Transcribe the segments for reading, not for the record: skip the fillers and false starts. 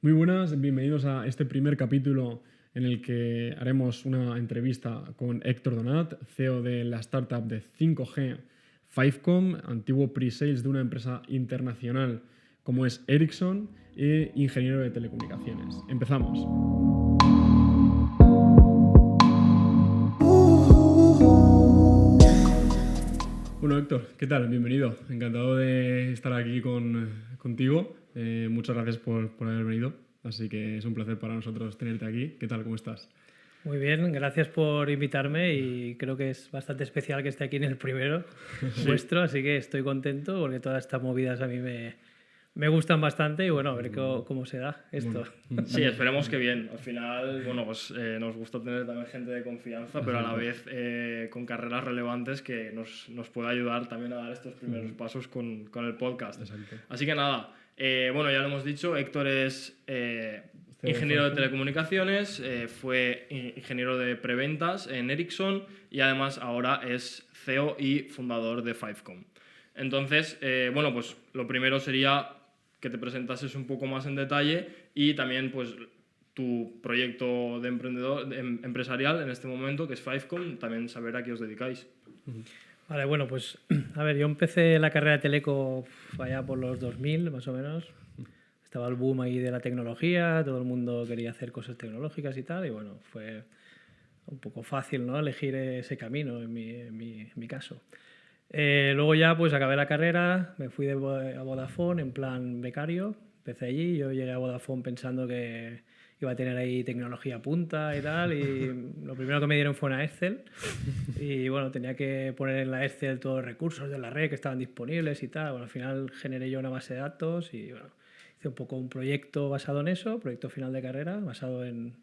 Muy buenas, bienvenidos a este primer capítulo en el que haremos una entrevista con Héctor Donat, CEO de la startup de 5G Fivecom, antiguo pre-sales de una empresa internacional como es Ericsson e ingeniero de telecomunicaciones. Empezamos. Bueno, Héctor, ¿qué tal? Bienvenido. Encantado de estar aquí contigo. Muchas gracias por haber venido. Así que es un placer para nosotros tenerte aquí. ¿Qué tal? ¿Cómo estás? Muy bien, gracias por invitarme y creo que es bastante especial que esté aquí en el primero vuestro, así que estoy contento porque todas estas movidas a mí me gustan bastante y bueno, a ver cómo se da esto. Bueno. Sí, esperemos que bien. Al final, bueno, pues nos gusta tener también gente de confianza, pero a la vez con carreras relevantes que nos pueda ayudar también a dar estos primeros pasos con el podcast. Exacto. Así que nada, bueno, ya lo hemos dicho, Héctor es ingeniero de telecomunicaciones, fue ingeniero de preventas en Ericsson y además ahora es CEO y fundador de Fivecom. Entonces, bueno, pues lo primero sería que te presentases un poco más en detalle y también pues tu proyecto de empresarial en este momento, que es Fivecom, también saber a qué os dedicáis. Vale, bueno, pues a ver, yo empecé la carrera de teleco allá por los 2000 más o menos. Estaba el boom ahí de la tecnología, todo el mundo quería hacer cosas tecnológicas y tal, y bueno, fue un poco fácil, ¿no?, elegir ese camino en mi caso. Luego ya pues acabé la carrera, me fui a Vodafone en plan becario, empecé allí, yo llegué a Vodafone pensando que iba a tener ahí tecnología punta y tal, y lo primero que me dieron fue una Excel y bueno, tenía que poner en la Excel todos los recursos de la red que estaban disponibles y tal. Bueno, al final generé yo una base de datos y bueno, hice un poco un proyecto basado en eso, proyecto final de carrera, basado en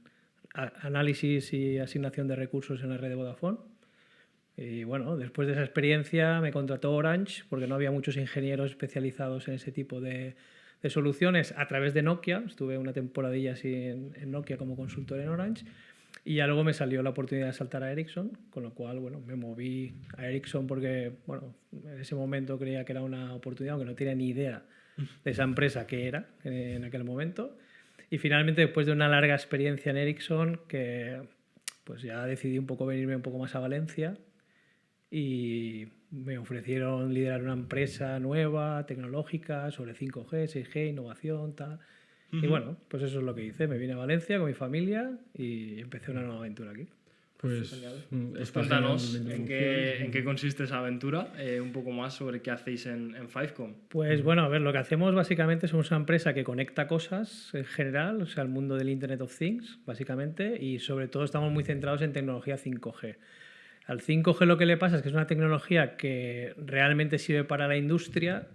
análisis y asignación de recursos en la red de Vodafone. Y bueno, después de esa experiencia me contrató Orange porque no había muchos ingenieros especializados en ese tipo de soluciones a través de Nokia. Estuve una temporadilla así en Nokia como consultor en Orange y ya luego me salió la oportunidad de saltar a Ericsson, con lo cual bueno, me moví a Ericsson porque bueno, en ese momento creía que era una oportunidad, aunque no tenía ni idea de esa empresa que era en aquel momento. Y finalmente, después de una larga experiencia en Ericsson, que pues ya decidí un poco venirme un poco más a Valencia y me ofrecieron liderar una empresa nueva, tecnológica, sobre 5G, 6G, innovación, tal. Y bueno, pues eso es lo que hice. Me vine a Valencia con mi familia y empecé una nueva aventura aquí. Pues cuéntanos en qué consiste esa aventura, un poco más sobre qué hacéis en Fivecom. Pues bueno, a ver, lo que hacemos básicamente somos una empresa que conecta cosas en general, o sea, el mundo del Internet of Things, básicamente, y sobre todo estamos muy centrados en tecnología 5G. Al 5G lo que le pasa es que es una tecnología que realmente sirve para la industria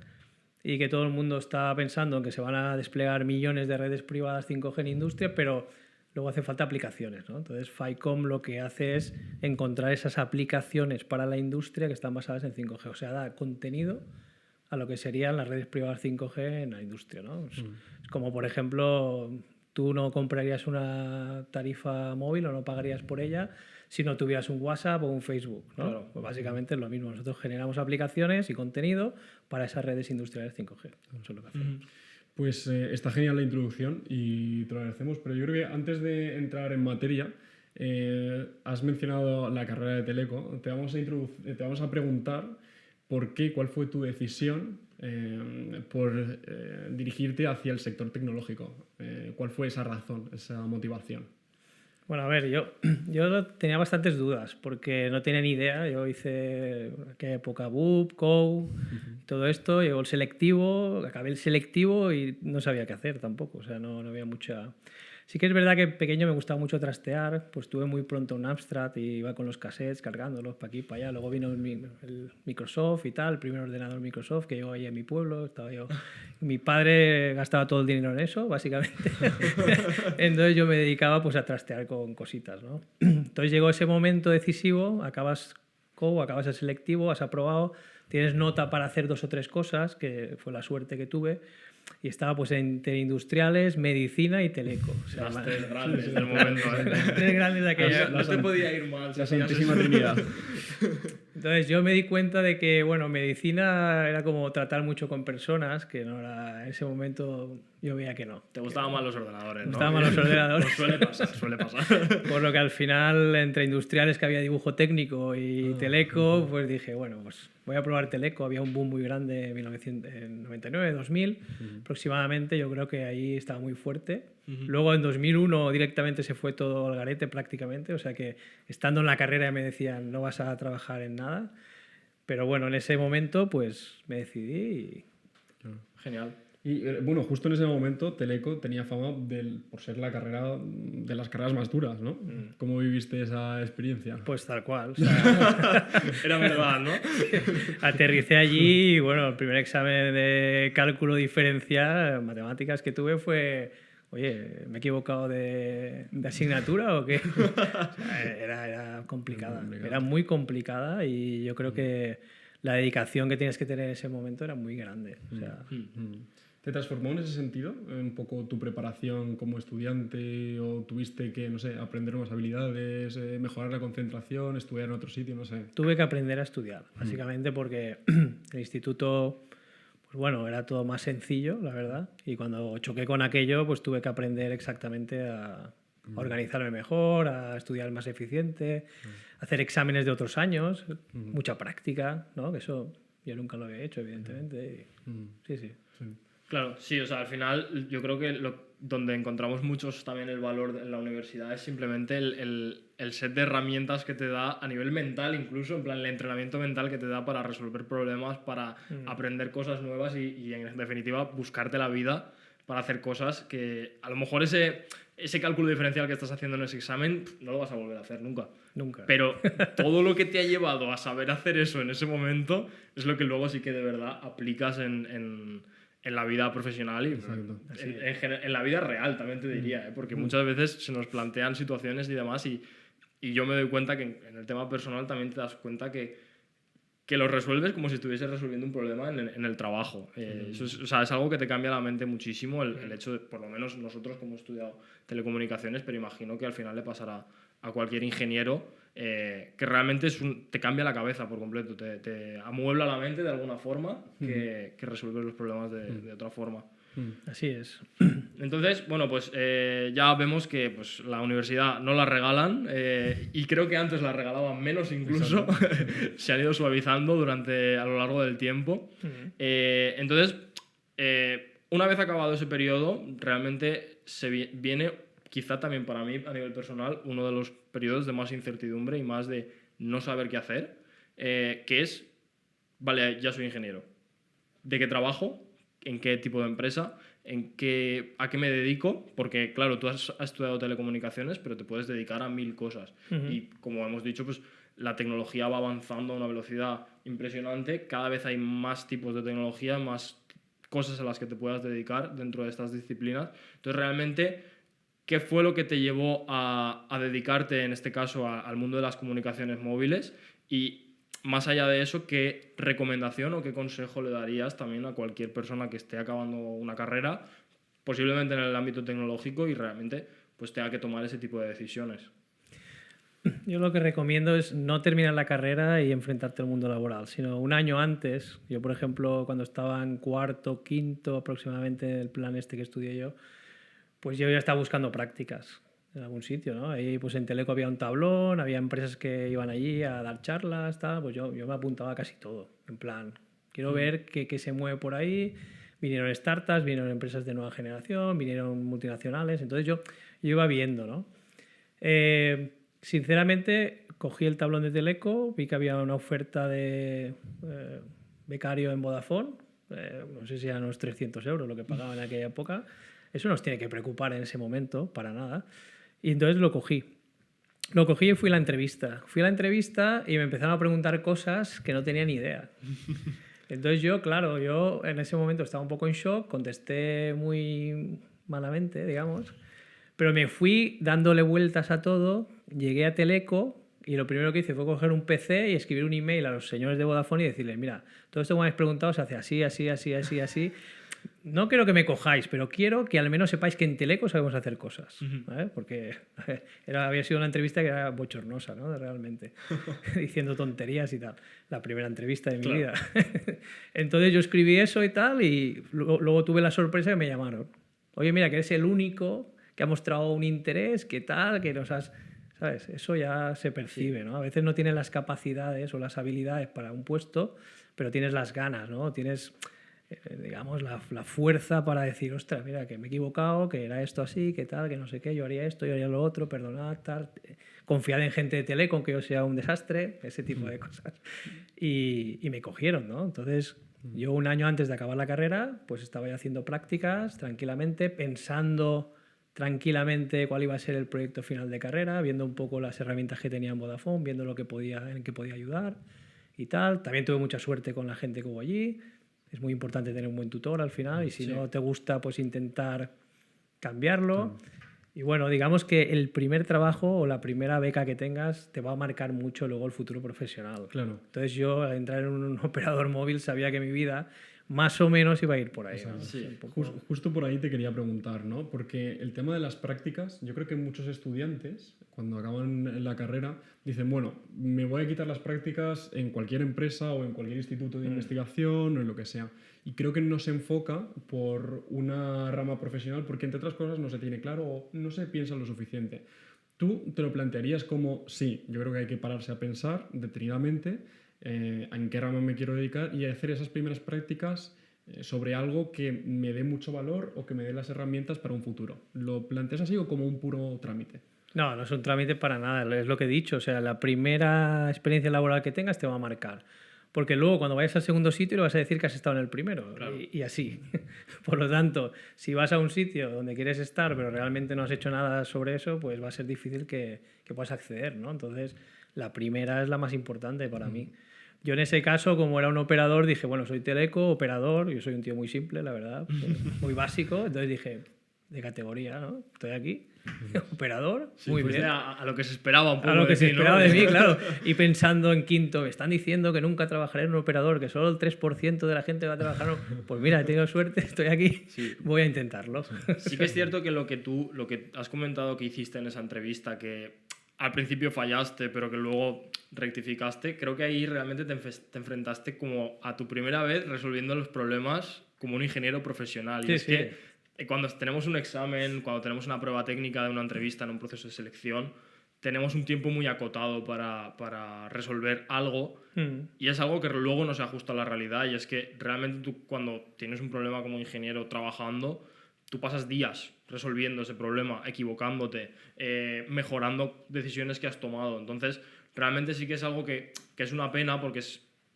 y que todo el mundo está pensando en que se van a desplegar millones de redes privadas 5G en industria, pero luego hace falta aplicaciones, ¿no? Entonces Fivecom lo que hace es encontrar esas aplicaciones para la industria que están basadas en 5G, o sea, da contenido a lo que serían las redes privadas 5G en la industria, ¿no? Es como, por ejemplo, tú no comprarías una tarifa móvil o no pagarías por ella si no tuvieras un WhatsApp o un Facebook, ¿no? Claro. Pues básicamente es lo mismo. Nosotros generamos aplicaciones y contenido para esas redes industriales 5G. Eso es lo que hacemos. Pues está genial la introducción y te lo agradecemos, pero yo creo que antes de entrar en materia, has mencionado la carrera de Teleco. Te vamos a preguntar cuál fue tu decisión por dirigirte hacia el sector tecnológico. ¿Cuál fue esa razón, esa motivación? Bueno, a ver, yo tenía bastantes dudas porque no tenía ni idea. Yo hice qué época BUP, COU, todo esto. Llegó el selectivo, acabé el selectivo y no sabía qué hacer tampoco. O sea, no había mucha... Sí que es verdad que pequeño me gustaba mucho trastear, pues tuve muy pronto un Amstrad y iba con los cassettes cargándolos para aquí, para allá. Luego vino el Microsoft y tal, el primer ordenador Microsoft que llegó ahí en mi pueblo. Estaba yo. Mi padre gastaba todo el dinero en eso, básicamente. Entonces yo me dedicaba pues a trastear con cositas, ¿no? Entonces llegó ese momento decisivo, acabas el selectivo, has aprobado, tienes nota para hacer 2 o 3 cosas, que fue la suerte que tuve. Y estaba pues entre industriales, medicina y teleco. O sea, las 3 grandes del momento. Las 3 grandes de aquella. No te podía ir mal. La Santísima Trinidad. Entonces yo me di cuenta de que, bueno, medicina era como tratar mucho con personas, que no era, en ese momento yo veía que no. Te gustaban más los ordenadores, ¿no? Me gustaban más los ordenadores. Pues suele pasar. Por lo que al final, entre industriales que había dibujo técnico y teleco, pues dije, bueno, pues voy a probar teleco. Había un boom muy grande en 1999, 2000 aproximadamente. Yo creo que ahí estaba muy fuerte. Luego en 2001 directamente se fue todo al garete prácticamente. O sea que estando en la carrera me decían, no vas a trabajar en nada. Pero bueno, en ese momento pues me decidí y... Genial. Y bueno, justo en ese momento Teleco tenía fama por ser la carrera de las carreras más duras, ¿no? ¿Cómo viviste esa experiencia? Pues tal cual. O sea, Era verdad, ¿no? aterricé allí y bueno, el primer examen de cálculo diferencial, matemáticas que tuve fue, oye, ¿me he equivocado de asignatura o qué? O sea, era complicada, era muy complicada y yo creo que la dedicación que tienes que tener en ese momento era muy grande. O sea, ¿Te transformó en ese sentido un poco tu preparación como estudiante o tuviste que, no sé, aprender nuevas habilidades, mejorar la concentración, estudiar en otro sitio, no sé? tuve que aprender a estudiar, básicamente porque el instituto, pues bueno, era todo más sencillo, la verdad, y cuando choqué con aquello, pues tuve que aprender exactamente a organizarme mejor, a estudiar más eficiente, hacer exámenes de otros años, mucha práctica, ¿no? Que eso yo nunca lo había hecho, evidentemente. Sí, sí. Claro, sí, o sea, al final yo creo que donde encontramos muchos también el valor en la universidad es simplemente el set de herramientas que te da a nivel mental, incluso, en plan el entrenamiento mental que te da para resolver problemas, para aprender cosas nuevas y en definitiva buscarte la vida para hacer cosas que a lo mejor ese cálculo diferencial que estás haciendo en ese examen no lo vas a volver a hacer nunca. Nunca. Pero todo lo que te ha llevado a saber hacer eso en ese momento es lo que luego sí que de verdad aplicas en la vida profesional y en la vida real, también te diría, ¿eh? Porque muchas veces se nos plantean situaciones y demás y yo me doy cuenta que en el tema personal también te das cuenta que lo resuelves como si estuvieses resolviendo un problema en el trabajo. Eso es, o sea, es algo que te cambia la mente muchísimo el hecho de, por lo menos nosotros como hemos estudiado telecomunicaciones, pero imagino que al final le pasará a cualquier ingeniero que realmente te cambia la cabeza por completo, te amuebla la mente de alguna forma que resuelve los problemas de otra forma. Así es. Entonces, bueno, pues ya vemos que pues, la universidad no la regalan y creo que antes la regalaban menos incluso. Se han ido suavizando a lo largo del tiempo. Entonces, una vez acabado ese periodo, realmente viene, quizá también para mí a nivel personal, uno de los periodos de más incertidumbre y más de no saber qué hacer, que es, vale, ya soy ingeniero. ¿De qué trabajo? ¿En qué tipo de empresa? ¿A qué me dedico? Porque, claro, tú has estudiado telecomunicaciones, pero te puedes dedicar a 1000 cosas. Y, como hemos dicho, pues la tecnología va avanzando a una velocidad impresionante. Cada vez hay más tipos de tecnología, más cosas a las que te puedas dedicar dentro de estas disciplinas. Entonces, realmente, ¿qué fue lo que te llevó a dedicarte, en este caso, al mundo de las comunicaciones móviles? Y, más allá de eso, ¿qué recomendación o qué consejo le darías también a cualquier persona que esté acabando una carrera, posiblemente en el ámbito tecnológico y realmente pues tenga que tomar ese tipo de decisiones? Yo lo que recomiendo es no terminar la carrera y enfrentarte al mundo laboral, sino un año antes. Yo, por ejemplo, cuando estaba en cuarto, quinto aproximadamente, el plan este que estudié yo, pues yo ya estaba buscando prácticas en algún sitio, ¿no? Ahí pues en Teleco había un tablón, había empresas que iban allí a dar charlas, tal, pues yo me apuntaba a casi todo, en plan, quiero ver qué se mueve por ahí. Vinieron startups, vinieron empresas de nueva generación, vinieron multinacionales, entonces yo iba viendo, ¿no? Sinceramente, cogí el tablón de Teleco, vi que había una oferta de becario en Vodafone, no sé si eran unos 300 euros lo que pagaba en aquella época. Eso no os tiene que preocupar en ese momento, para nada. Y entonces lo cogí. Lo cogí y fui a la entrevista. Fui a la entrevista y me empezaron a preguntar cosas que no tenía ni idea. Entonces yo en ese momento estaba un poco en shock, contesté muy malamente, digamos, pero me fui dándole vueltas a todo, llegué a Teleco y lo primero que hice fue coger un PC y escribir un email a los señores de Vodafone y decirles, mira, todo esto que me habéis preguntado se hace así, así, así, así, así. No quiero que me cojáis, pero quiero que al menos sepáis que en Teleco sabemos hacer cosas. ¿Vale? Porque había sido una entrevista que era bochornosa, ¿no? Realmente. Diciendo tonterías y tal. La primera entrevista de mi vida. Entonces yo escribí eso y tal y luego tuve la sorpresa que me llamaron. Oye, mira, que eres el único que ha mostrado un interés, que tal, que nos has... ¿Sabes? Eso ya se percibe, ¿no? A veces no tienes las capacidades o las habilidades para un puesto, pero tienes las ganas, ¿no? Tienes, digamos, la fuerza para decir, ostras, mira, que me he equivocado, que era esto así, que tal, que no sé qué, yo haría esto, yo haría lo otro, perdonad, tal. Confiad en gente de Telecom, que yo sea un desastre, ese tipo de cosas. Y me cogieron, ¿no? Entonces, yo un año antes de acabar la carrera, pues estaba ya haciendo prácticas tranquilamente, pensando tranquilamente cuál iba a ser el proyecto final de carrera, viendo un poco las herramientas que tenía en Vodafone, viendo lo que en qué podía ayudar y tal. También tuve mucha suerte con la gente que hubo allí. Es muy importante tener un buen tutor al final y si no te gusta, pues intentar cambiarlo. Y bueno, digamos que el primer trabajo o la primera beca que tengas te va a marcar mucho luego el futuro profesional. Claro. Entonces yo al entrar en un operador móvil sabía que mi vida más o menos iba a ir por ahí. ¿no? Sí. Justo por ahí te quería preguntar, ¿no? Porque el tema de las prácticas, yo creo que muchos estudiantes, cuando acaban la carrera, dicen, bueno, me voy a quitar las prácticas en cualquier empresa o en cualquier instituto de investigación o en lo que sea. Y creo que no se enfoca por una rama profesional porque, entre otras cosas, no se tiene claro o no se piensa lo suficiente. ¿Tú te lo plantearías como, sí, yo creo que hay que pararse a pensar detenidamente en qué rama me quiero dedicar y hacer esas primeras prácticas sobre algo que me dé mucho valor o que me dé las herramientas para un futuro? ¿Lo planteas así o como un puro trámite? No, no es un trámite para nada, es lo que he dicho. O sea, la primera experiencia laboral que tengas te va a marcar. Porque luego cuando vayas al segundo sitio le vas a decir que has estado en el primero. Claro. Y así. Por lo tanto, si vas a un sitio donde quieres estar pero realmente no has hecho nada sobre eso, pues va a ser difícil que puedas acceder, ¿no? Entonces, la primera es la más importante para mí. Yo en ese caso, como era un operador, dije, bueno, soy teleco, operador, yo soy un tío muy simple, la verdad, muy básico. Entonces dije, de categoría, ¿no? Estoy aquí, operador, Sí, muy fuiste bien. a lo que se esperaba un poco. A lo que de se ti, ¿no? esperaba de mí, claro. Y pensando en quinto, me están diciendo que nunca trabajaré en un operador, que solo el 3% de la gente va a trabajar. Pues mira, he tenido suerte, estoy aquí, Sí. voy a intentarlo. Sí que es cierto que lo que has comentado que hiciste en esa entrevista, que al principio fallaste, pero que luego rectificaste, creo que ahí realmente te enfrentaste como a tu primera vez resolviendo los problemas como un ingeniero profesional. Y Sí, es sí. que cuando tenemos un examen, cuando tenemos una prueba técnica de una entrevista en un proceso de selección, tenemos un tiempo muy acotado para resolver algo y es algo que luego no se ajusta a la realidad y es que realmente tú cuando tienes un problema como ingeniero trabajando, tú pasas días resolviendo ese problema, equivocándote, mejorando decisiones que has tomado. Entonces, realmente sí que es algo que es una pena porque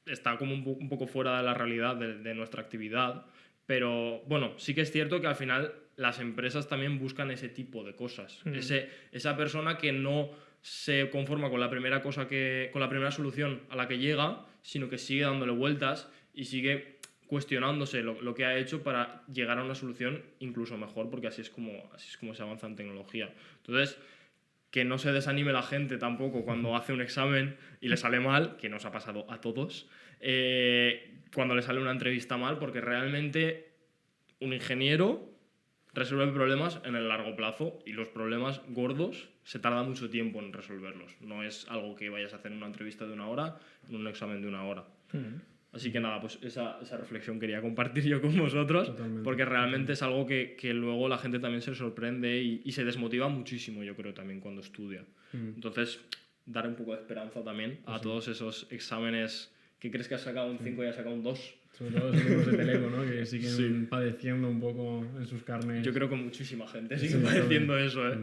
está como un poco fuera de la realidad de nuestra actividad. Pero bueno, sí que es cierto que al final las empresas también buscan ese tipo de cosas. Esa persona que no se conforma con la primera con la primera solución a la que llega, sino que sigue dándole vueltas y sigue cuestionándose lo que ha hecho para llegar a una solución incluso mejor, porque así es como se avanza en tecnología. Entonces, que no se desanime la gente tampoco cuando hace un examen y le sale mal, que nos ha pasado a todos, cuando le sale una entrevista mal, porque realmente un ingeniero resuelve problemas en el largo plazo y los problemas gordos se tarda mucho tiempo en resolverlos. No es algo que vayas a hacer en una entrevista de 1 hora, en un examen de 1 hora. Así que nada, pues esa reflexión quería compartir yo con vosotros, Totalmente, porque realmente es algo que luego la gente también se sorprende y se desmotiva muchísimo, yo creo, también cuando estudia. Entonces, dar un poco de esperanza también a todos esos exámenes que crees que has sacado un 5 y has sacado un 2. Sobre todo los alumnos de Teleco, ¿no? Que siguen padeciendo un poco en sus carnes. Yo creo que muchísima gente sigue padeciendo eso, ¿eh?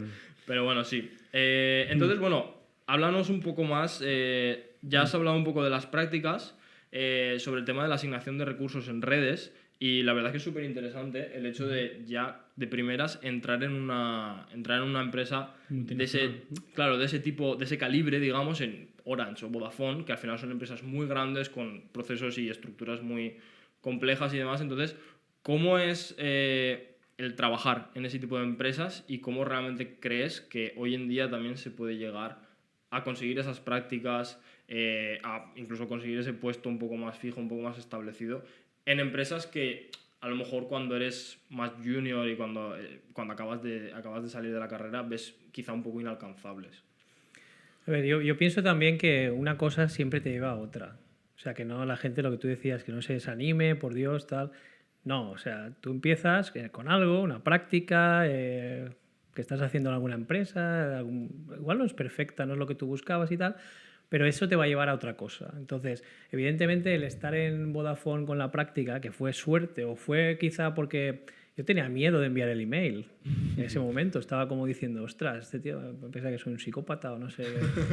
Pero bueno, sí. Entonces, bueno, háblanos un poco más. Ya has hablado un poco de las prácticas, sobre el tema de la asignación de recursos en redes. Y la verdad es que es súper interesante el hecho de ya de primeras entrar en una empresa de ese tipo, de ese calibre, digamos, en Orange o Vodafone, que al final son empresas muy grandes con procesos y estructuras muy complejas y demás. Entonces, ¿cómo es el trabajar en ese tipo de empresas y cómo realmente crees que hoy en día también se puede llegar a conseguir esas prácticas, a incluso conseguir ese puesto un poco más fijo, un poco más establecido, en empresas que a lo mejor cuando eres más junior y cuando acabas de salir de la carrera ves quizá un poco inalcanzables? A ver, yo pienso también que una cosa siempre te lleva a otra. O sea, que no la gente, lo que tú decías, que no se desanime, por Dios, tal. No, o sea, tú empiezas con algo, una práctica que estás haciendo en alguna empresa, igual no es perfecta, no es lo que tú buscabas y tal, pero eso te va a llevar a otra cosa. Entonces, evidentemente, el estar en Vodafone con la práctica, que fue suerte o fue quizá porque yo tenía miedo de enviar el email en ese momento, estaba como diciendo, ostras, este tío piensa que soy un psicópata o no sé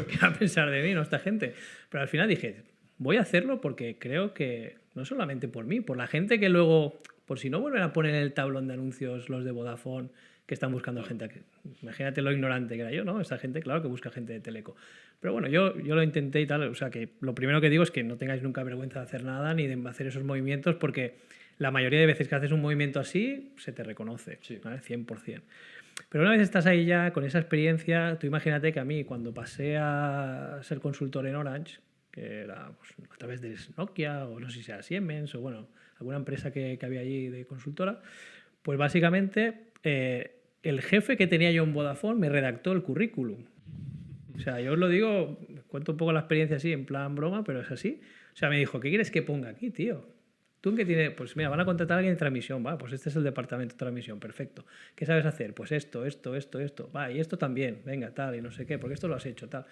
qué va a pensar de mí, ¿no? Esta gente. Pero al final dije, voy a hacerlo porque creo que, no solamente por mí, por la gente que luego, por si no vuelven a poner en el tablón de anuncios los de Vodafone, que están buscando gente. Imagínate lo ignorante que era yo, ¿no? Esa gente, claro que busca gente de Teleco. Pero bueno, yo lo intenté y tal. O sea, que lo primero que digo es que no tengáis nunca vergüenza de hacer nada ni de hacer esos movimientos, porque la mayoría de veces que haces un movimiento así, se te reconoce, Sí. ¿vale? 100%. Pero una vez estás ahí ya con esa experiencia, tú imagínate que a mí, cuando pasé a ser consultor en Orange, que era pues, a través de Nokia, o no sé si era Siemens, o bueno, alguna empresa que había allí de consultora, pues básicamente el jefe que tenía yo en Vodafone me redactó el currículum. O sea, yo os lo digo, cuento un poco la experiencia así, en plan broma, pero es así. O sea, me dijo, ¿qué quieres que ponga aquí, tío? ¿Tú en qué tienes? Pues mira, van a contratar a alguien de transmisión, va, pues este es el departamento de transmisión, perfecto. ¿Qué sabes hacer? Pues esto, va, y esto también, venga, tal, y no sé qué, porque esto lo has hecho, tal.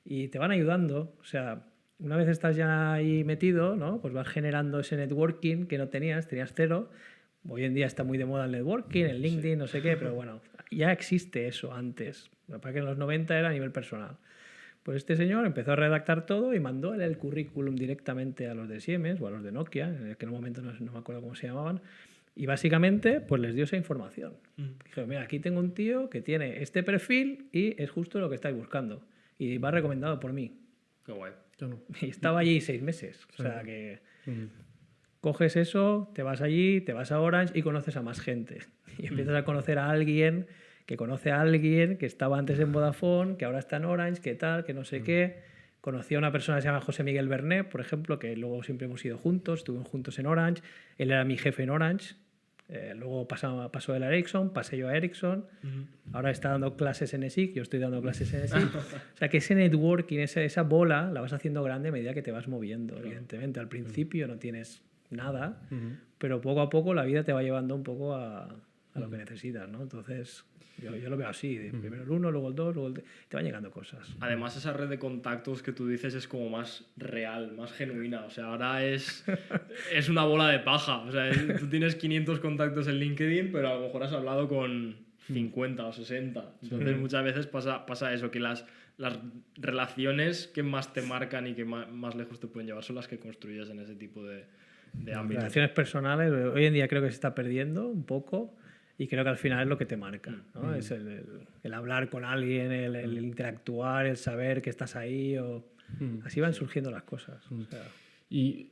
Y te van ayudando, o sea, una vez estás ya ahí metido, ¿no? Pues vas generando ese networking que no tenías cero. Hoy en día está muy de moda el networking, el LinkedIn, no sé qué, pero bueno, ya existe eso antes. Para que en los 90 era a nivel personal. Pues este señor empezó a redactar todo y mandó el currículum directamente a los de Siemens o a los de Nokia, en aquel momento no me acuerdo cómo se llamaban, y básicamente pues les dio esa información. Dijo, mira, aquí tengo un tío que tiene este perfil y es justo lo que estáis buscando. Y va recomendado por mí. Qué guay. Claro. Y estaba allí 6 meses. O sea que coges eso, te vas allí, te vas a Orange y conoces a más gente. Y empiezas a conocer a alguien que conoce a alguien que estaba antes en Vodafone, que ahora está en Orange, que tal, que no sé qué. Conocí a una persona que se llama José Miguel Bernet, por ejemplo, que luego siempre hemos ido juntos, estuvimos juntos en Orange. Él era mi jefe en Orange. Luego pasó él a Ericsson, pasé yo a Ericsson. Ahora está dando clases en ESIC, yo estoy dando clases en ESIC. O sea que ese networking, esa bola, la vas haciendo grande a medida que te vas moviendo, evidentemente. Al principio no tienes nada, pero poco a poco la vida te va llevando un poco a lo que necesitas, ¿no? Entonces, yo lo veo así, primero el 1, luego el 2, luego te van llegando cosas. Además, esa red de contactos que tú dices es como más real, más genuina. O sea, ahora es una bola de paja. O sea, tú tienes 500 contactos en LinkedIn, pero a lo mejor has hablado con 50 o 60. Entonces, muchas veces pasa eso, que las relaciones que más te marcan y que más lejos te pueden llevar son las que construyes en ese tipo de ámbitos. Relaciones personales, hoy en día creo que se está perdiendo un poco. Y creo que al final es lo que te marca, ¿no? Es el hablar con alguien, el interactuar, el saber que estás ahí. Así van surgiendo las cosas. O sea. Y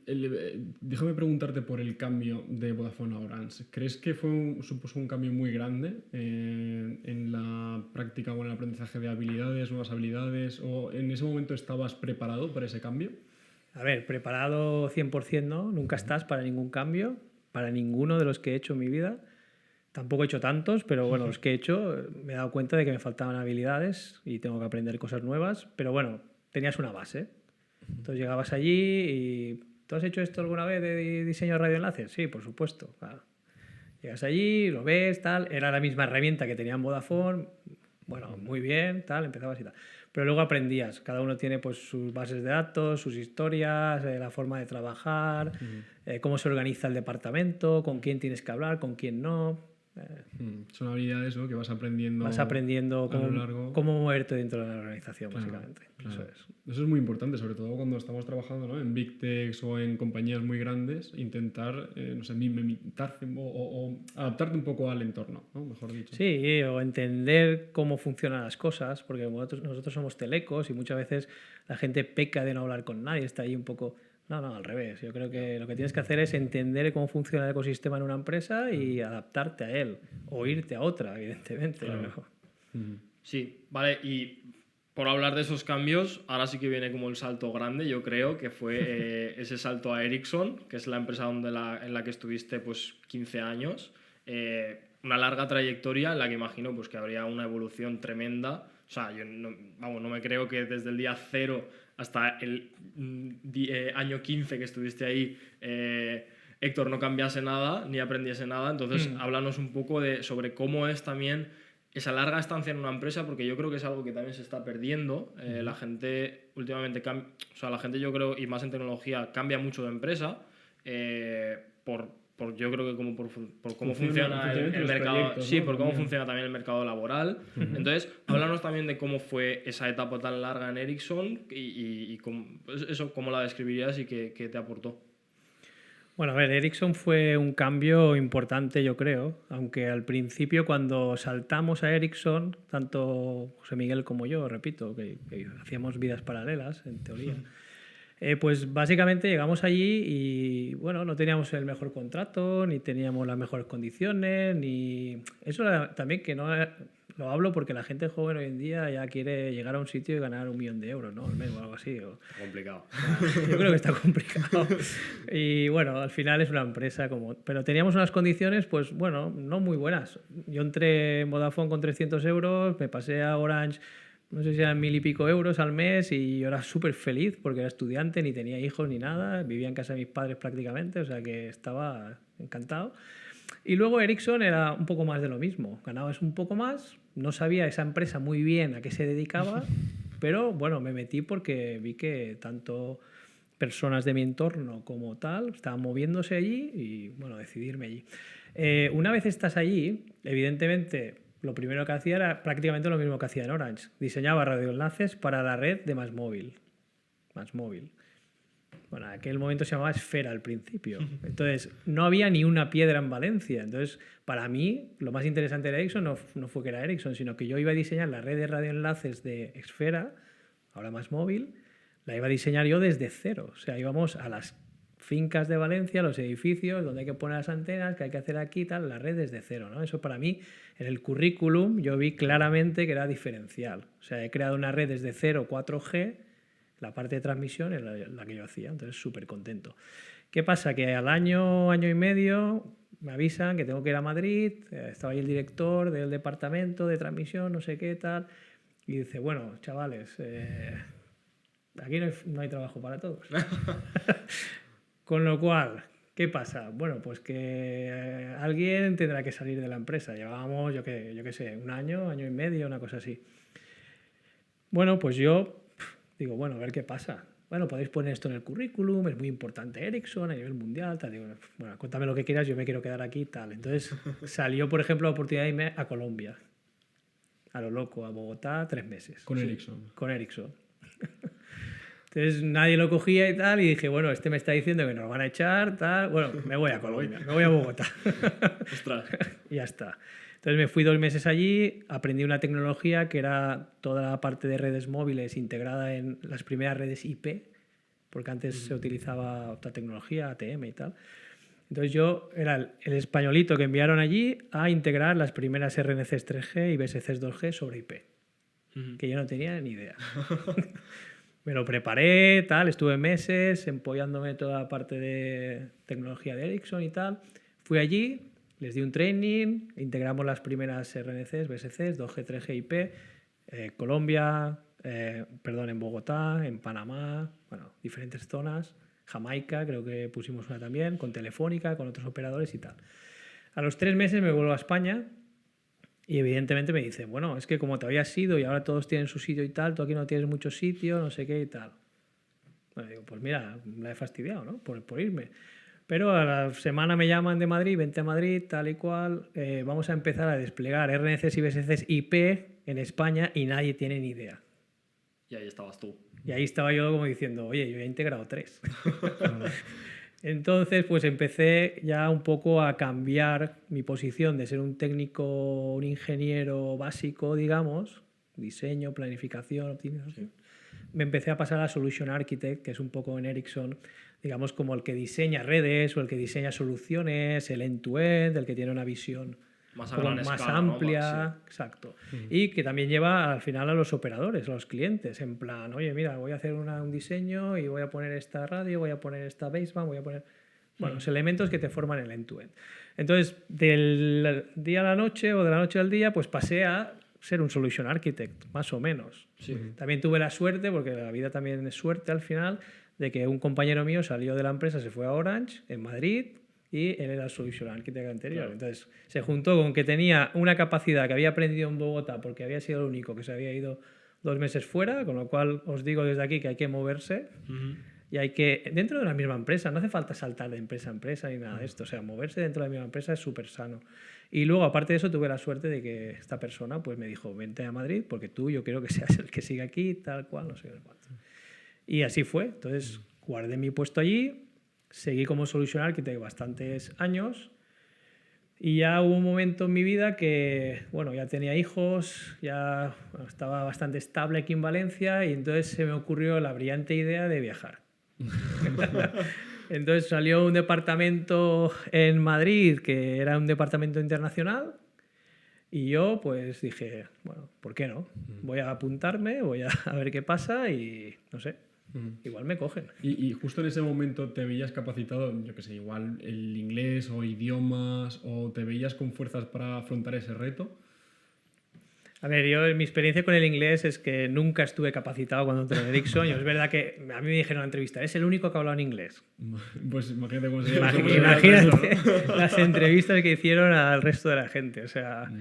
déjame preguntarte por el cambio de Vodafone a Orange. ¿Crees que supuso un cambio muy grande en la práctica o en el aprendizaje de habilidades, nuevas habilidades? ¿O en ese momento estabas preparado para ese cambio? A ver, preparado 100% no. Nunca estás para ningún cambio, para ninguno de los que he hecho en mi vida. Tampoco he hecho tantos, pero bueno, los que he hecho me he dado cuenta de que me faltaban habilidades y tengo que aprender cosas nuevas. Pero bueno, tenías una base. Entonces llegabas allí y... ¿Tú has hecho esto alguna vez de diseño de radioenlaces? Sí, por supuesto. Claro. Llegas allí, lo ves, tal. Era la misma herramienta que tenía en Vodafone. Bueno, muy bien, tal, empezabas y tal. Pero luego aprendías. Cada uno tiene pues sus bases de datos, sus historias, la forma de trabajar, cómo se organiza el departamento, con quién tienes que hablar, con quién no. Son habilidades, ¿no?, que vas aprendiendo cómo moverte dentro de la organización, claro, básicamente. Claro. Eso es muy importante, sobre todo cuando estamos trabajando, ¿no?, en Big Techs o en compañías muy grandes, intentar, no sé, mimetarte o adaptarte un poco al entorno, ¿no?, mejor dicho. Sí, o entender cómo funcionan las cosas, porque nosotros somos telecos y muchas veces la gente peca de no hablar con nadie, está ahí un poco... No, al revés. Yo creo que lo que tienes que hacer es entender cómo funciona el ecosistema en una empresa y adaptarte a él. O irte a otra, evidentemente. Claro. Sí, vale. Y por hablar de esos cambios, ahora sí que viene como el salto grande, yo creo, que fue ese salto a Ericsson, que es la empresa en la que estuviste pues 15 años. Una larga trayectoria en la que imagino pues, que habría una evolución tremenda. O sea, yo no me creo que desde el día 0 hasta el año 15 que estuviste ahí Héctor no cambiase nada ni aprendiese nada. Entonces, háblanos un poco sobre cómo es también esa larga estancia en una empresa, porque yo creo que es algo que también se está perdiendo. La gente últimamente, la gente yo creo, y más en tecnología, cambia mucho de empresa yo creo que como por cómo funciona el mercado, sí, por cómo funciona también el mercado laboral. Entonces, háblanos también de cómo fue esa etapa tan larga en Ericsson y cómo la describirías y qué te aportó. Bueno, a ver, Ericsson fue un cambio importante, yo creo, aunque al principio cuando saltamos a Ericsson, tanto José Miguel como yo, repito, que hacíamos vidas paralelas, en teoría, pues básicamente llegamos allí y bueno, no teníamos el mejor contrato, ni teníamos las mejores condiciones, ni... Eso también que no... Lo hablo porque la gente joven hoy en día ya quiere llegar a un sitio y ganar 1 millón de euros, ¿no? Al menos o algo así. Complicado. Yo creo que está complicado. Y bueno, al final es una empresa como... Pero teníamos unas condiciones, pues bueno, no muy buenas. Yo entré en Vodafone con 300 euros, me pasé a Orange, no sé si eran 1000 y pico euros al mes, y yo era súper feliz porque era estudiante, ni tenía hijos ni nada, vivía en casa de mis padres prácticamente, o sea que estaba encantado. Y luego Ericsson era un poco más de lo mismo. Ganabas un poco más, no sabía esa empresa muy bien a qué se dedicaba, pero bueno, me metí porque vi que tanto personas de mi entorno como tal estaban moviéndose allí y bueno, decidirme allí. Una vez estás allí, evidentemente lo primero que hacía era prácticamente lo mismo que hacía en Orange. Diseñaba radioenlaces para la red de MásMóvil. Bueno, en aquel momento se llamaba Esfera al principio. Entonces, no había ni una piedra en Valencia. Entonces, para mí, lo más interesante de Ericsson no fue que era Ericsson, sino que yo iba a diseñar la red de radioenlaces de Esfera, ahora MásMóvil, la iba a diseñar yo desde cero. O sea, íbamos a las fincas de Valencia, los edificios, donde hay que poner las antenas, que hay que hacer aquí, tal, la red desde cero, ¿no? Eso para mí, en el currículum, yo vi claramente que era diferencial. O sea, he creado una red desde cero, 4G, la parte de transmisión es la que yo hacía, entonces súper contento. ¿Qué pasa? Que al año y medio me avisan que tengo que ir a Madrid, estaba ahí el director del departamento de transmisión, no sé qué tal, y dice, bueno, chavales, aquí no hay trabajo para todos. Con lo cual, ¿qué pasa? Bueno, pues que alguien tendrá que salir de la empresa. Llevábamos, yo qué sé, un año y medio, una cosa así. Bueno, pues yo digo, bueno, a ver qué pasa. Bueno, podéis poner esto en el currículum, es muy importante Ericsson a nivel mundial, tal. Digo, bueno, cuéntame lo que quieras, yo me quiero quedar aquí, tal. Entonces salió, por ejemplo, la oportunidad de irme a Colombia. A lo loco, a Bogotá, 3 meses. Con Ericsson. Con Ericsson. Entonces nadie lo cogía y tal, y dije, bueno, este me está diciendo que nos van a echar, tal. Bueno, me voy a Colombia, me voy a Bogotá. Ostras. Y ya está. Entonces me fui 2 meses allí, aprendí una tecnología que era toda la parte de redes móviles integrada en las primeras redes IP, porque antes se utilizaba otra tecnología, ATM y tal. Entonces yo era el españolito que enviaron allí a integrar las primeras RNCs 3G y BSCs 2G sobre IP, que yo no tenía ni idea. Me lo preparé, tal, estuve meses empollándome toda la parte de tecnología de Ericsson y tal. Fui allí, les di un training, integramos las primeras RNCs, BSCs, 2G, 3G, IP, Colombia, en Bogotá, en Panamá, bueno, diferentes zonas, Jamaica, creo que pusimos una también, con Telefónica, con otros operadores y tal. A los 3 meses me vuelvo a España y evidentemente me dicen, bueno, es que como te habías ido y ahora todos tienen su sitio y tal, tú aquí no tienes mucho sitio, no sé qué y tal. Bueno, digo, pues mira, la he fastidiado, ¿no? Por irme. Pero a la semana me llaman de Madrid, vente a Madrid, tal y cual, vamos a empezar a desplegar RNCs y BSCs IP en España y nadie tiene ni idea. Y ahí estabas tú. Y ahí estaba yo como diciendo, oye, yo he integrado 3. Entonces, pues empecé ya un poco a cambiar mi posición de ser un técnico, un ingeniero básico, digamos, diseño, planificación, optimización. Me empecé a pasar a Solution Architect, que es un poco en Ericsson, digamos, como el que diseña redes o el que diseña soluciones, el end-to-end, el que tiene una visión más escala, amplia, sí. Exacto. Y que también lleva al final a los operadores, a los clientes, en plan, oye, mira, voy a hacer un diseño y voy a poner esta radio, voy a poner esta baseband, voy a poner... Bueno, los elementos que te forman el end-to-end. Entonces, del día a la noche o de la noche al día, pues pasé a ser un Solution Architect, más o menos. Sí. También tuve la suerte, porque la vida también es suerte al final, de que un compañero mío salió de la empresa, se fue a Orange, en Madrid, y él era el Solution Architect anterior. Claro. Entonces se juntó con que tenía una capacidad que había aprendido en Bogotá porque había sido el único que se había ido 2 meses fuera, con lo cual os digo desde aquí que hay que moverse. Y hay que, dentro de una misma empresa, no hace falta saltar de empresa a empresa ni nada de esto. O sea, moverse dentro de la misma empresa es súper sano. Y luego, aparte de eso, tuve la suerte de que esta persona pues me dijo, vente a Madrid porque yo quiero que seas el que siga aquí, tal cual, no sé qué cuánto. Y así fue. Entonces, guardé mi puesto allí, seguí como Solution Architect bastantes años y ya hubo un momento en mi vida que, bueno, ya tenía hijos, ya estaba bastante estable aquí en Valencia y entonces se me ocurrió la brillante idea de viajar. Entonces salió un departamento en Madrid que era un departamento internacional y yo pues dije, bueno, ¿por qué no? Voy a apuntarme, voy a ver qué pasa y no sé, igual me cogen. Y justo en ese momento te veías capacitado, yo qué sé, igual el inglés o idiomas, o te veías con fuerzas para afrontar ese reto. A ver, mi experiencia con el inglés es que nunca estuve capacitado cuando entré en Ericsson. Y es verdad que a mí me dijeron en la entrevista, es el único que ha hablado en inglés. Pues imagínate cómo sería. Imagínate las entrevistas que hicieron al resto de la gente. O sea,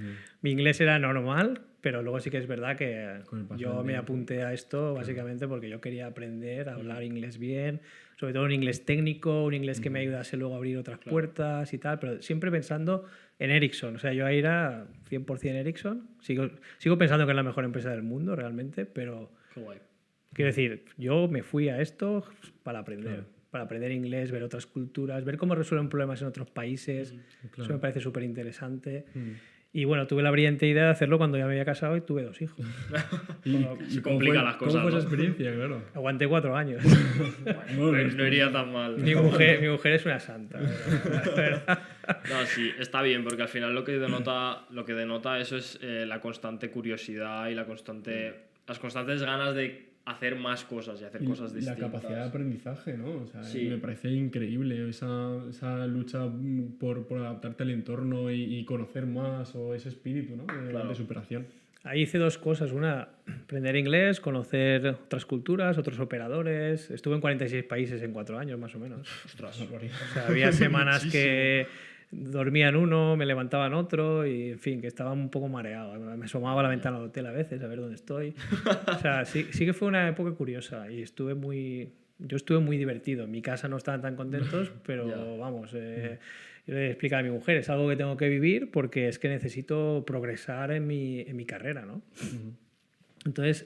mi inglés era normal, pero luego sí que es verdad que yo me apunté a esto básicamente porque yo quería aprender a hablar inglés bien, sobre todo un inglés técnico, un inglés que me ayudase luego a abrir otras puertas y tal, pero siempre pensando en Ericsson. O sea, yo ahí era 100% Ericsson. Sigo pensando que es la mejor empresa del mundo realmente, pero Qué guay. quiero decir, yo me fui a esto para aprender. Para aprender inglés, ver otras culturas, ver cómo resuelven problemas en otros países. Eso me parece súper interesante. Y bueno, tuve la brillante idea de hacerlo cuando ya me había casado y tuve 2 hijos. Se complican las cosas, ¿Cómo fue ¿no? esa experiencia? Claro. Aguanté 4 años. No iría tan mal. Mi mujer es una santa. La verdad. No, sí, está bien, porque al final lo que denota eso es la constante curiosidad y las constantes ganas de hacer más cosas y hacer cosas distintas. La capacidad de aprendizaje, ¿no? O sea, Sí. me parece increíble esa lucha por adaptarte al entorno y conocer más, o ese espíritu, ¿no? De superación. Ahí hice 2 cosas. Una, aprender inglés, conocer otras culturas, otros operadores. Estuve en 46 países en 4 años, más o menos. Ostras. O sea, había semanas que dormía en uno, me levantaba en otro y, en fin, que estaba un poco mareado. Me asomaba a la ventana del hotel a veces a ver dónde estoy. O sea, sí que fue una época curiosa y yo estuve muy divertido. En mi casa no estaban tan contentos, pero vamos, yo le explicaba a mi mujer, es algo que tengo que vivir porque es que necesito progresar en mi carrera, ¿no? Entonces,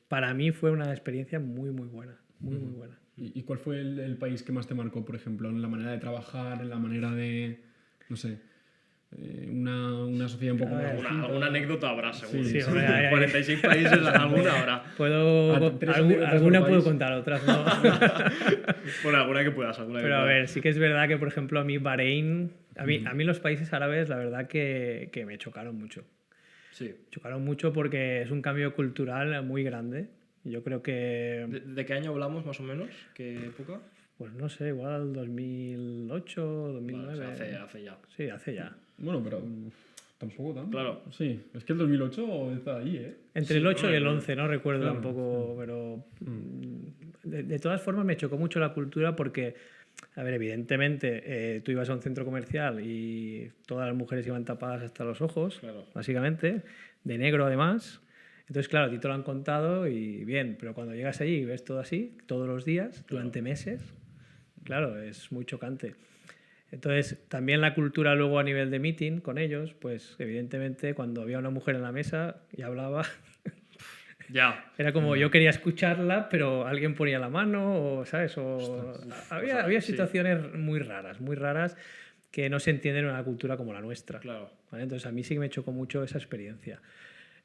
para mí fue una experiencia muy, muy buena, muy buena. ¿Y cuál fue el país que más te marcó, por ejemplo, en la manera de trabajar, en la manera de, no sé, una sociedad un poco más distinta? Alguna anécdota habrá, seguro. Sí, hombre, hay. 46 países, alguna habrá. Alguna puedo contar, otras no. Bueno, alguna que puedas. Pero a ver, sí que es verdad que, por ejemplo, a mí Bahrein, a mí los países árabes, la verdad que me chocaron mucho. Sí. Chocaron mucho porque es un cambio cultural muy grande. Yo creo que... ¿De qué año hablamos, más o menos? ¿Qué época? Pues no sé, igual 2008, 2009... Vale, o sea, hace ya. Sí, hace ya. Bueno, pero tampoco tanto. Claro. Sí, es que el 2008 está ahí, ¿eh? Entre el 8 y el 11, no recuerdo claro, tampoco, pero... De todas formas me chocó mucho la cultura porque, a ver, evidentemente, tú ibas a un centro comercial y todas las mujeres iban tapadas hasta los ojos, Claro. básicamente, de negro además. Entonces, claro, a ti te lo han contado y bien, pero cuando llegas allí y ves todo así, todos los días, durante meses, claro, es muy chocante. Entonces, también la cultura luego a nivel de meeting con ellos, pues evidentemente cuando había una mujer en la mesa y hablaba, Ya. era como yo quería escucharla, pero alguien ponía la mano, o, ¿sabes? Había situaciones muy raras, que no se entienden en una cultura como la nuestra. Claro. ¿Vale? Entonces, a mí sí que me chocó mucho esa experiencia.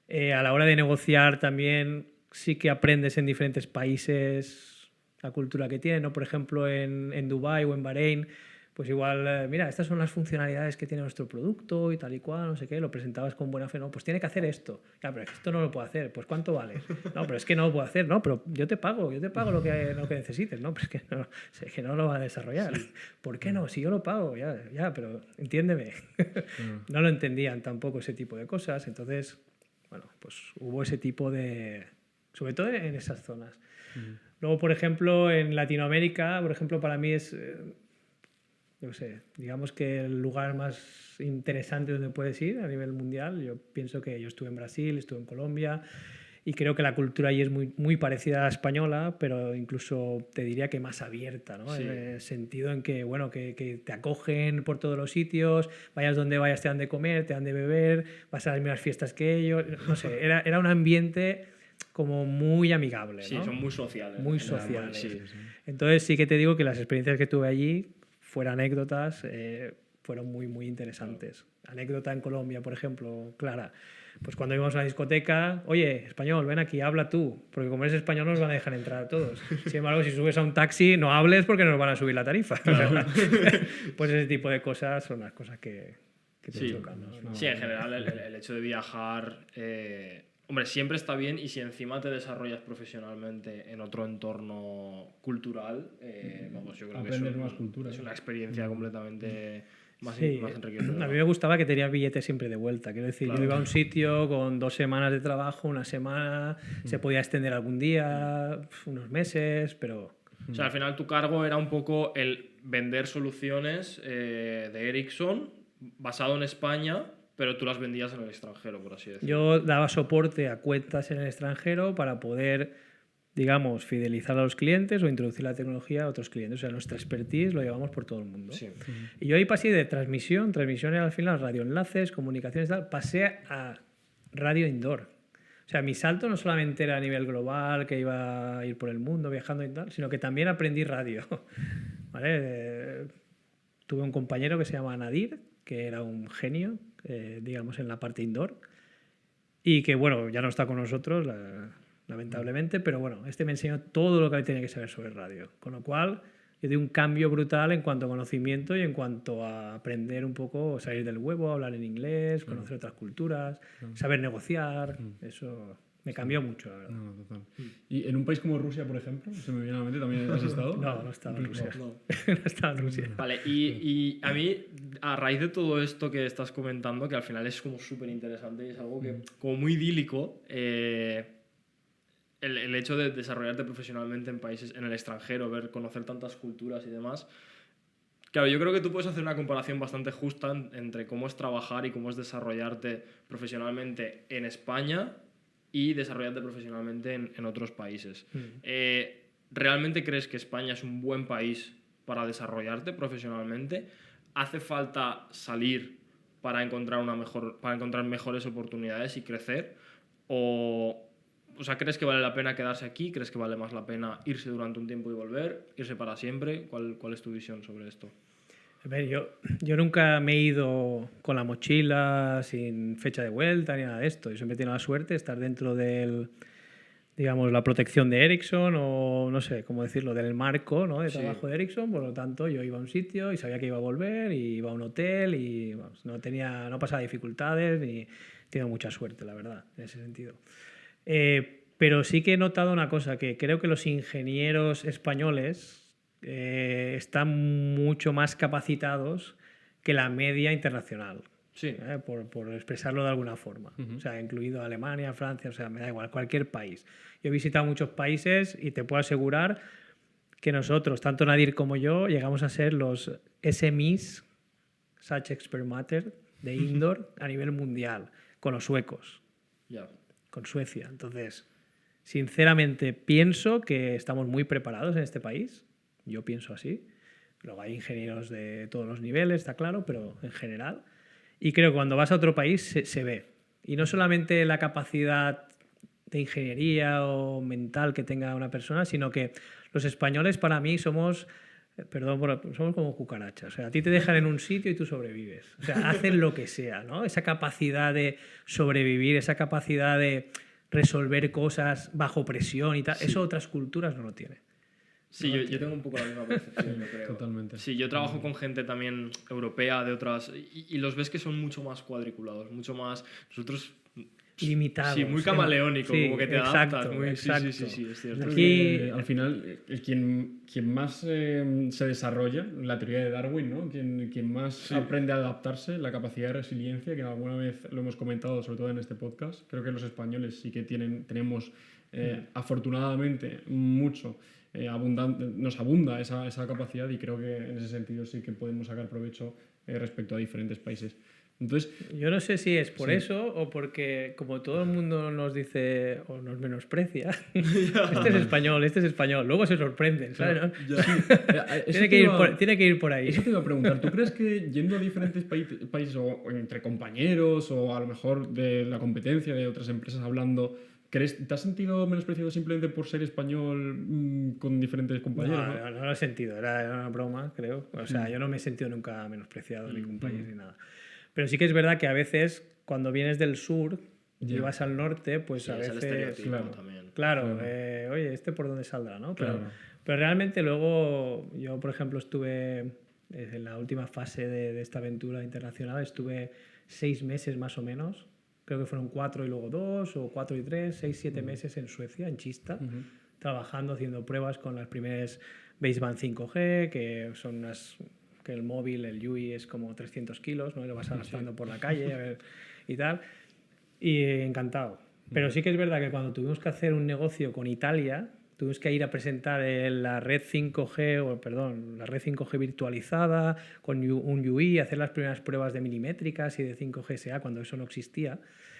A la hora de negociar también sí que aprendes en diferentes países la cultura que tienen, ¿no? Por ejemplo, en Dubái o en Bahrein, pues igual, mira, estas son las funcionalidades que tiene nuestro producto y tal y cual, no sé qué, lo presentabas con buena fe, no, pues tiene que hacer esto. Ya, pero es que esto no lo puedo hacer, pues ¿cuánto vale? No, pero es que no lo puedo hacer, no, pero yo te pago lo que necesites, no, pero es que no lo va a desarrollar. Sí. ¿Por qué no? Si yo lo pago, ya, pero entiéndeme. No lo entendían tampoco ese tipo de cosas, entonces... Bueno, pues hubo ese tipo de... sobre todo en esas zonas. Luego, por ejemplo, en Latinoamérica, por ejemplo, para mí es... yo qué sé, digamos que el lugar más interesante donde puedes ir a nivel mundial, yo pienso que yo estuve en Brasil, estuve en Colombia y creo que la cultura allí es muy, muy parecida a la española, pero incluso te diría que más abierta, ¿no? Sí. En el sentido en que, bueno, que te acogen por todos los sitios, vayas donde vayas te dan de comer, te dan de beber, vas a las mismas fiestas que ellos, no sé, era un ambiente como muy amigable, ¿no? Sí, son muy sociales. Muy en general, sociales. sí. Entonces sí que te digo que las experiencias que tuve allí, fuera anécdotas, fueron muy, muy interesantes. Anécdota en Colombia, por ejemplo, clara. Pues cuando íbamos a la discoteca, oye, español, ven aquí, habla tú, porque como eres español no nos van a dejar entrar a todos. Sin embargo, si subes a un taxi, no hables porque nos van a subir la tarifa. Claro. Pues ese tipo de cosas son las cosas que te Sí. chocan, ¿no? Sí, en general el hecho de viajar, hombre, siempre está bien, y si encima te desarrollas profesionalmente en otro entorno cultural, vamos, yo creo que Aprendes nuevas culturas. es una experiencia completamente más Sí, enriquecedora. a mí me gustaba que tenía billetes siempre de vuelta. Quiero decir, Claro. yo iba a un sitio con 2 semanas de trabajo, una semana, se podía extender algún día, unos meses, pero... O sea, al final tu cargo era un poco el vender soluciones de Ericsson basado en España, pero tú las vendías en el extranjero, por así decirlo. Yo daba soporte a cuentas en el extranjero para poder, digamos, fidelizar a los clientes o introducir la tecnología a otros clientes. O sea, nuestra expertise lo llevamos por todo el mundo. Sí. Y yo ahí pasé de transmisión era al final radioenlaces, comunicaciones y tal, pasé a radio indoor. O sea, mi salto no solamente era a nivel global, que iba a ir por el mundo viajando y tal, sino que también aprendí radio. ¿Vale? Tuve un compañero que se llama Nadir, que era un genio, digamos, en la parte indoor, y que, bueno, ya no está con nosotros, lamentablemente, pero bueno, este me enseñó todo lo que tenía que saber sobre radio. Con lo cual, yo di un cambio brutal en cuanto a conocimiento y en cuanto a aprender un poco, salir del huevo, hablar en inglés, conocer otras culturas, saber negociar. Eso me cambió mucho, la verdad. No, total. ¿Y en un país como Rusia, por ejemplo? ¿Se me viene a la mente? ¿También has estado? No estaba en Rusia. No. No estaba en Rusia. Vale, y a mí, a raíz de todo esto que estás comentando, que al final es como súper interesante y es algo que como muy idílico, el hecho de desarrollarte profesionalmente en países, en el extranjero, conocer tantas culturas y demás. Claro, yo creo que tú puedes hacer una comparación bastante justa entre cómo es trabajar y cómo es desarrollarte profesionalmente en España y desarrollarte profesionalmente en otros países. ¿Realmente crees que España es un buen país para desarrollarte profesionalmente? ¿Hace falta salir para encontrar mejores oportunidades y crecer? O sea, ¿crees que vale la pena quedarse aquí? ¿Crees que vale más la pena irse durante un tiempo y volver? ¿Irse para siempre? ¿Cuál es tu visión sobre esto? A ver, yo nunca me he ido con la mochila sin fecha de vuelta ni nada de esto. Yo siempre he tenido la suerte de estar dentro del, digamos, la protección de Ericsson o no sé cómo decirlo, del marco, ¿no?, de trabajo de Ericsson. Por lo tanto, yo iba a un sitio y sabía que iba a volver, y iba a un hotel y vamos, no pasaba dificultades, y he tenido mucha suerte, la verdad, en ese sentido. Pero sí que he notado una cosa, que creo que los ingenieros españoles están mucho más capacitados que la media internacional. Sí. Por expresarlo de alguna forma. O sea, incluido Alemania, Francia, o sea, me da igual, cualquier país. Yo he visitado muchos países y te puedo asegurar que nosotros, tanto Nadir como yo, llegamos a ser los SMEs, Such Expert Matter, de indoor a nivel mundial, con los suecos, con Suecia. Entonces, sinceramente, pienso que estamos muy preparados en este país. Yo pienso así. Luego hay ingenieros de todos los niveles, está claro, pero en general. Y creo que cuando vas a otro país se ve. Y no solamente la capacidad de ingeniería o mental que tenga una persona, sino que los españoles, para mí, somos como cucarachas. O sea, a ti te dejan en un sitio y tú sobrevives. O sea, hacen lo que sea, ¿no? Esa capacidad de sobrevivir, esa capacidad de resolver cosas bajo presión y tal, eso otras culturas no lo tienen. Sí, yo tengo un poco la misma percepción, yo creo. Totalmente. Sí, yo trabajo con gente también europea de otras y los ves que son mucho más cuadriculados, mucho más... Nosotros limitados. Sí, muy camaleónico, Sí, como que te exacto, adaptas. Muy... exacto. Sí, es cierto. Aquí- Al final, quien más se desarrolla, la teoría de Darwin, ¿no? Quien más aprende a adaptarse, la capacidad de resiliencia, que alguna vez lo hemos comentado, sobre todo en este podcast, creo que los españoles sí que tenemos afortunadamente mucho, nos abunda esa capacidad, y creo que en ese sentido sí que podemos sacar provecho respecto a diferentes países. Entonces, yo no sé si es por eso o porque como todo el mundo nos dice o nos menosprecia, este es español, luego se sorprenden, ¿sabes? ¿No? Tiene que ir por ahí. Eso te iba a preguntar. ¿Tú crees que yendo a diferentes países o entre compañeros o a lo mejor de la competencia de otras empresas hablando, ¿te has sentido menospreciado simplemente por ser español con diferentes compañeros? No lo he sentido, era una broma, creo. O sea, yo no me he sentido nunca menospreciado en ningún país ni nada. Pero sí que es verdad que a veces, cuando vienes del sur y vas al norte, pues Sí, a es el veces... estereotipo también. Claro, oye, ¿por dónde saldrá? ¿No? Pero realmente luego, yo por ejemplo estuve en la última fase de esta aventura internacional, estuve 6 meses más o menos, creo que fueron 4 y luego 2, o 4 y 3, 6, 7 meses en Suecia, en Chista, trabajando, haciendo pruebas con las primeras baseband 5G, que son unas... que el móvil, el UI, es como 300 kilos, ¿no? Y lo vas arrastrando por la calle a ver, y tal. Y encantado. Pero sí que es verdad que cuando tuvimos que hacer un negocio con Italia, tuvimos que ir a presentar la red 5G, la red 5G virtualizada, con un UI, hacer las primeras pruebas de milimétricas y de 5G SA, cuando eso no existía.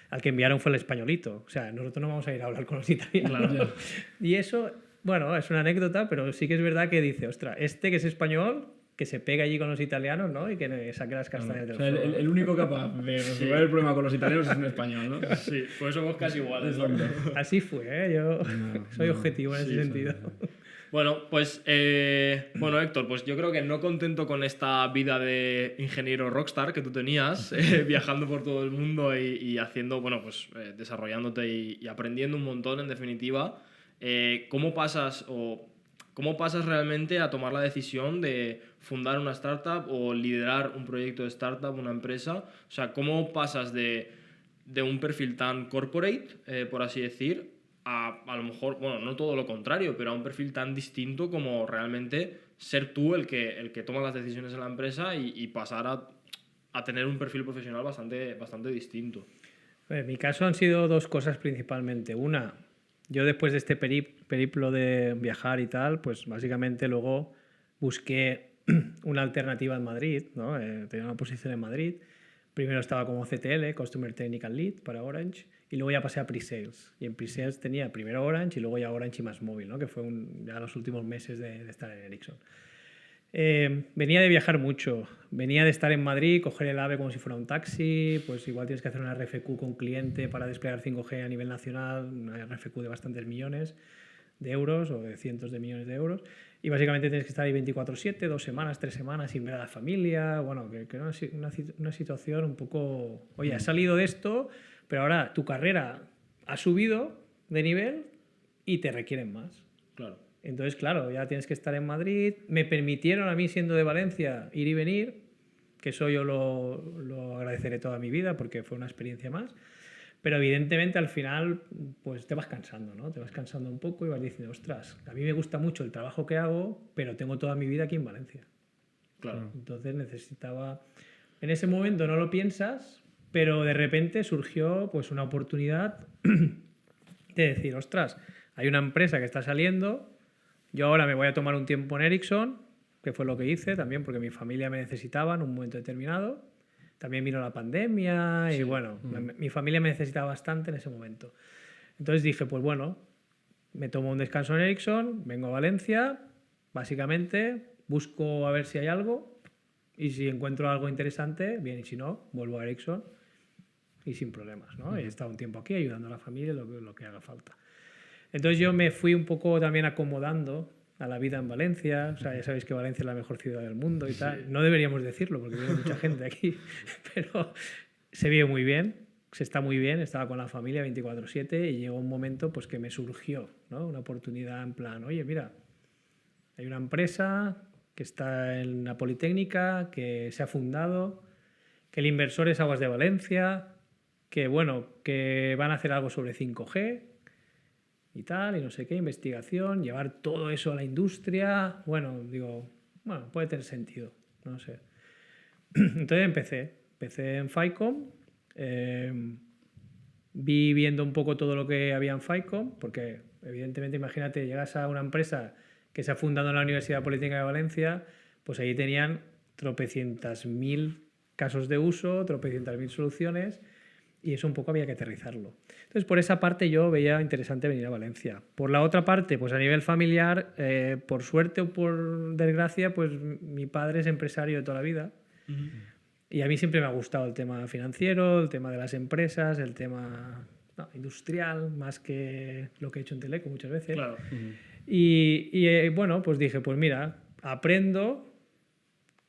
Al que enviaron fue el españolito. O sea, nosotros no vamos a ir a hablar con los italianos. Claro. Y eso, bueno, es una anécdota, pero sí que es verdad que dice, ostras, que es español, que se pega allí con los italianos, ¿no? Y que saque las castañas del fuego. El único capaz de resolver el problema con los italianos es un español, ¿no? Sí, pues somos casi iguales. Así fue, ¿eh? Yo soy objetivo en ese sentido. Bueno, pues bueno, Héctor, pues yo creo que no contento con esta vida de ingeniero rockstar que tú tenías, viajando por todo el mundo y haciendo, bueno, pues desarrollándote y aprendiendo un montón, en definitiva, ¿cómo pasas realmente a tomar la decisión de fundar una startup o liderar un proyecto de startup, una empresa? O sea, ¿cómo pasas de un perfil tan corporate, por así decir, a lo mejor, bueno, no todo lo contrario, pero a un perfil tan distinto como realmente ser tú el que toma las decisiones en la empresa y pasar a tener un perfil profesional bastante distinto? En mi caso han sido 2 cosas principalmente. Una, yo después de este periplo de viajar y tal, pues básicamente luego busqué una alternativa en Madrid, ¿no? Tenía una posición en Madrid. Primero estaba como CTL, Customer Technical Lead para Orange, y luego ya pasé a Pre-Sales. Y en Pre-Sales tenía primero Orange y luego ya Orange y más móvil, ¿no? Que fue ya los últimos meses de estar en Ericsson. Venía de viajar mucho, venía de estar en Madrid, coger el AVE como si fuera un taxi, pues igual tienes que hacer una RFQ con cliente para desplegar 5G a nivel nacional, una RFQ de bastantes millones de euros o de cientos de millones de euros, y básicamente tienes que estar ahí 24/7, 2 semanas, 3 semanas sin ver a la familia, bueno, que era una situación un poco, oye, has salido de esto, pero ahora tu carrera ha subido de nivel y te requieren más. Claro. Entonces, claro, ya tienes que estar en Madrid. Me permitieron a mí, siendo de Valencia, ir y venir, que eso yo lo agradeceré toda mi vida porque fue una experiencia más. Pero evidentemente al final pues te vas cansando, ¿no? Te vas cansando un poco y vas diciendo, ostras, a mí me gusta mucho el trabajo que hago, pero tengo toda mi vida aquí en Valencia. Claro. Entonces necesitaba... En ese momento no lo piensas, pero de repente surgió pues una oportunidad de decir, ostras, hay una empresa que está saliendo, yo ahora me voy a tomar un tiempo en Ericsson, que fue lo que hice también porque mi familia me necesitaba en un momento determinado. También vino la pandemia y bueno, mi familia me necesitaba bastante en ese momento. Entonces dije, pues bueno, me tomo un descanso en Ericsson, vengo a Valencia, básicamente busco a ver si hay algo y si encuentro algo interesante, bien, y si no, vuelvo a Ericsson y sin problemas, ¿no? He estado un tiempo aquí ayudando a la familia, lo que haga falta. Entonces yo me fui un poco también acomodando a la vida en Valencia, o sea, ya sabéis que Valencia es la mejor ciudad del mundo y tal. No deberíamos decirlo porque viene mucha gente aquí, pero se vive muy bien, se está muy bien, estaba con la familia 24/7 y llegó un momento pues que me surgió, ¿no? Una oportunidad en plan, oye, mira, hay una empresa que está en la Politécnica, que se ha fundado, que el inversor es Aguas de Valencia, que bueno, que van a hacer algo sobre 5G y tal, y no sé qué, investigación, llevar todo eso a la industria. Bueno, digo, bueno, puede tener sentido, no sé. Entonces empecé en FICOM, vi viendo un poco todo lo que había en FICOM, porque evidentemente, imagínate, llegas a una empresa que se ha fundado en la Universidad Politécnica de Valencia, pues ahí tenían tropecientas mil casos de uso, tropecientas mil soluciones, y eso un poco había que aterrizarlo. Entonces, por esa parte yo veía interesante venir a Valencia. Por la otra parte, pues a nivel familiar, por suerte o por desgracia, pues mi padre es empresario de toda la vida. Y a mí siempre me ha gustado el tema financiero, el tema de las empresas, el tema industrial, más que lo que he hecho en Teleco muchas veces. Claro. Bueno, pues dije, pues mira, aprendo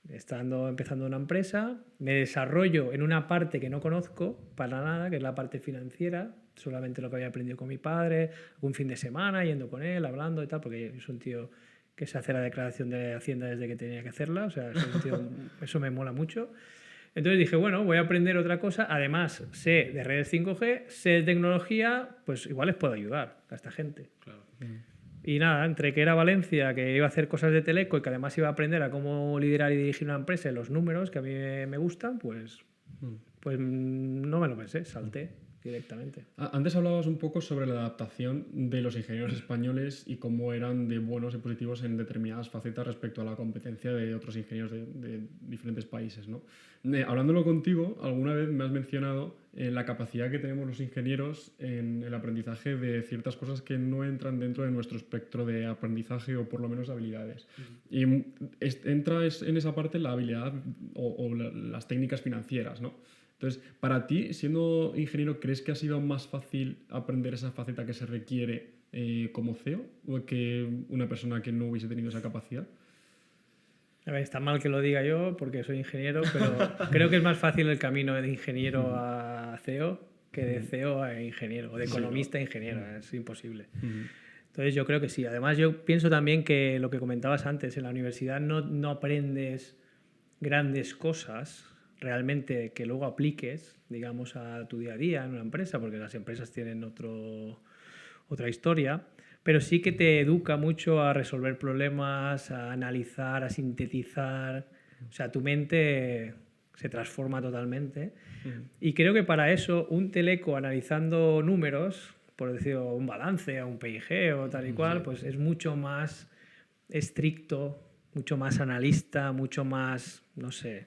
empezando una empresa, me desarrollo en una parte que no conozco para nada, que es la parte financiera, solamente lo que había aprendido con mi padre, algún fin de semana yendo con él, hablando y tal, porque yo soy un tío que se hace la declaración de Hacienda desde que tenía que hacerla, o sea, soy un tío, eso me mola mucho. Entonces dije, bueno, voy a aprender otra cosa, además sé de redes 5G, sé de tecnología, pues igual les puedo ayudar a esta gente. Claro. Y nada, entre que era Valencia, que iba a hacer cosas de Teleco y que además iba a aprender a cómo liderar y dirigir una empresa en los números que a mí me gustan, pues no me lo pensé, salté directamente. Antes hablabas un poco sobre la adaptación de los ingenieros españoles y cómo eran de buenos y positivos en determinadas facetas respecto a la competencia de otros ingenieros de diferentes países, ¿no? Hablándolo contigo, alguna vez me has mencionado la capacidad que tenemos los ingenieros en el aprendizaje de ciertas cosas que no entran dentro de nuestro espectro de aprendizaje o por lo menos habilidades. Y entra en esa parte la habilidad o las técnicas financieras, ¿no? Entonces, para ti, siendo ingeniero, ¿crees que ha sido más fácil aprender esa faceta que se requiere como CEO o que una persona que no hubiese tenido esa capacidad? A ver, está mal que lo diga yo porque soy ingeniero, pero creo que es más fácil el camino de ingeniero a CEO que de CEO a ingeniero, o de economista a ingeniero, es imposible. Entonces yo creo que sí. Además yo pienso también que lo que comentabas antes, en la universidad no aprendes grandes cosas realmente que luego apliques, digamos, a tu día a día en una empresa, porque las empresas tienen otra historia, pero sí que te educa mucho a resolver problemas, a analizar, a sintetizar. O sea, tu mente se transforma totalmente. Y creo que para eso un teleco analizando números, por decirlo, un balance o un PIG o tal y cual, pues es mucho más estricto, mucho más analista, mucho más, no sé,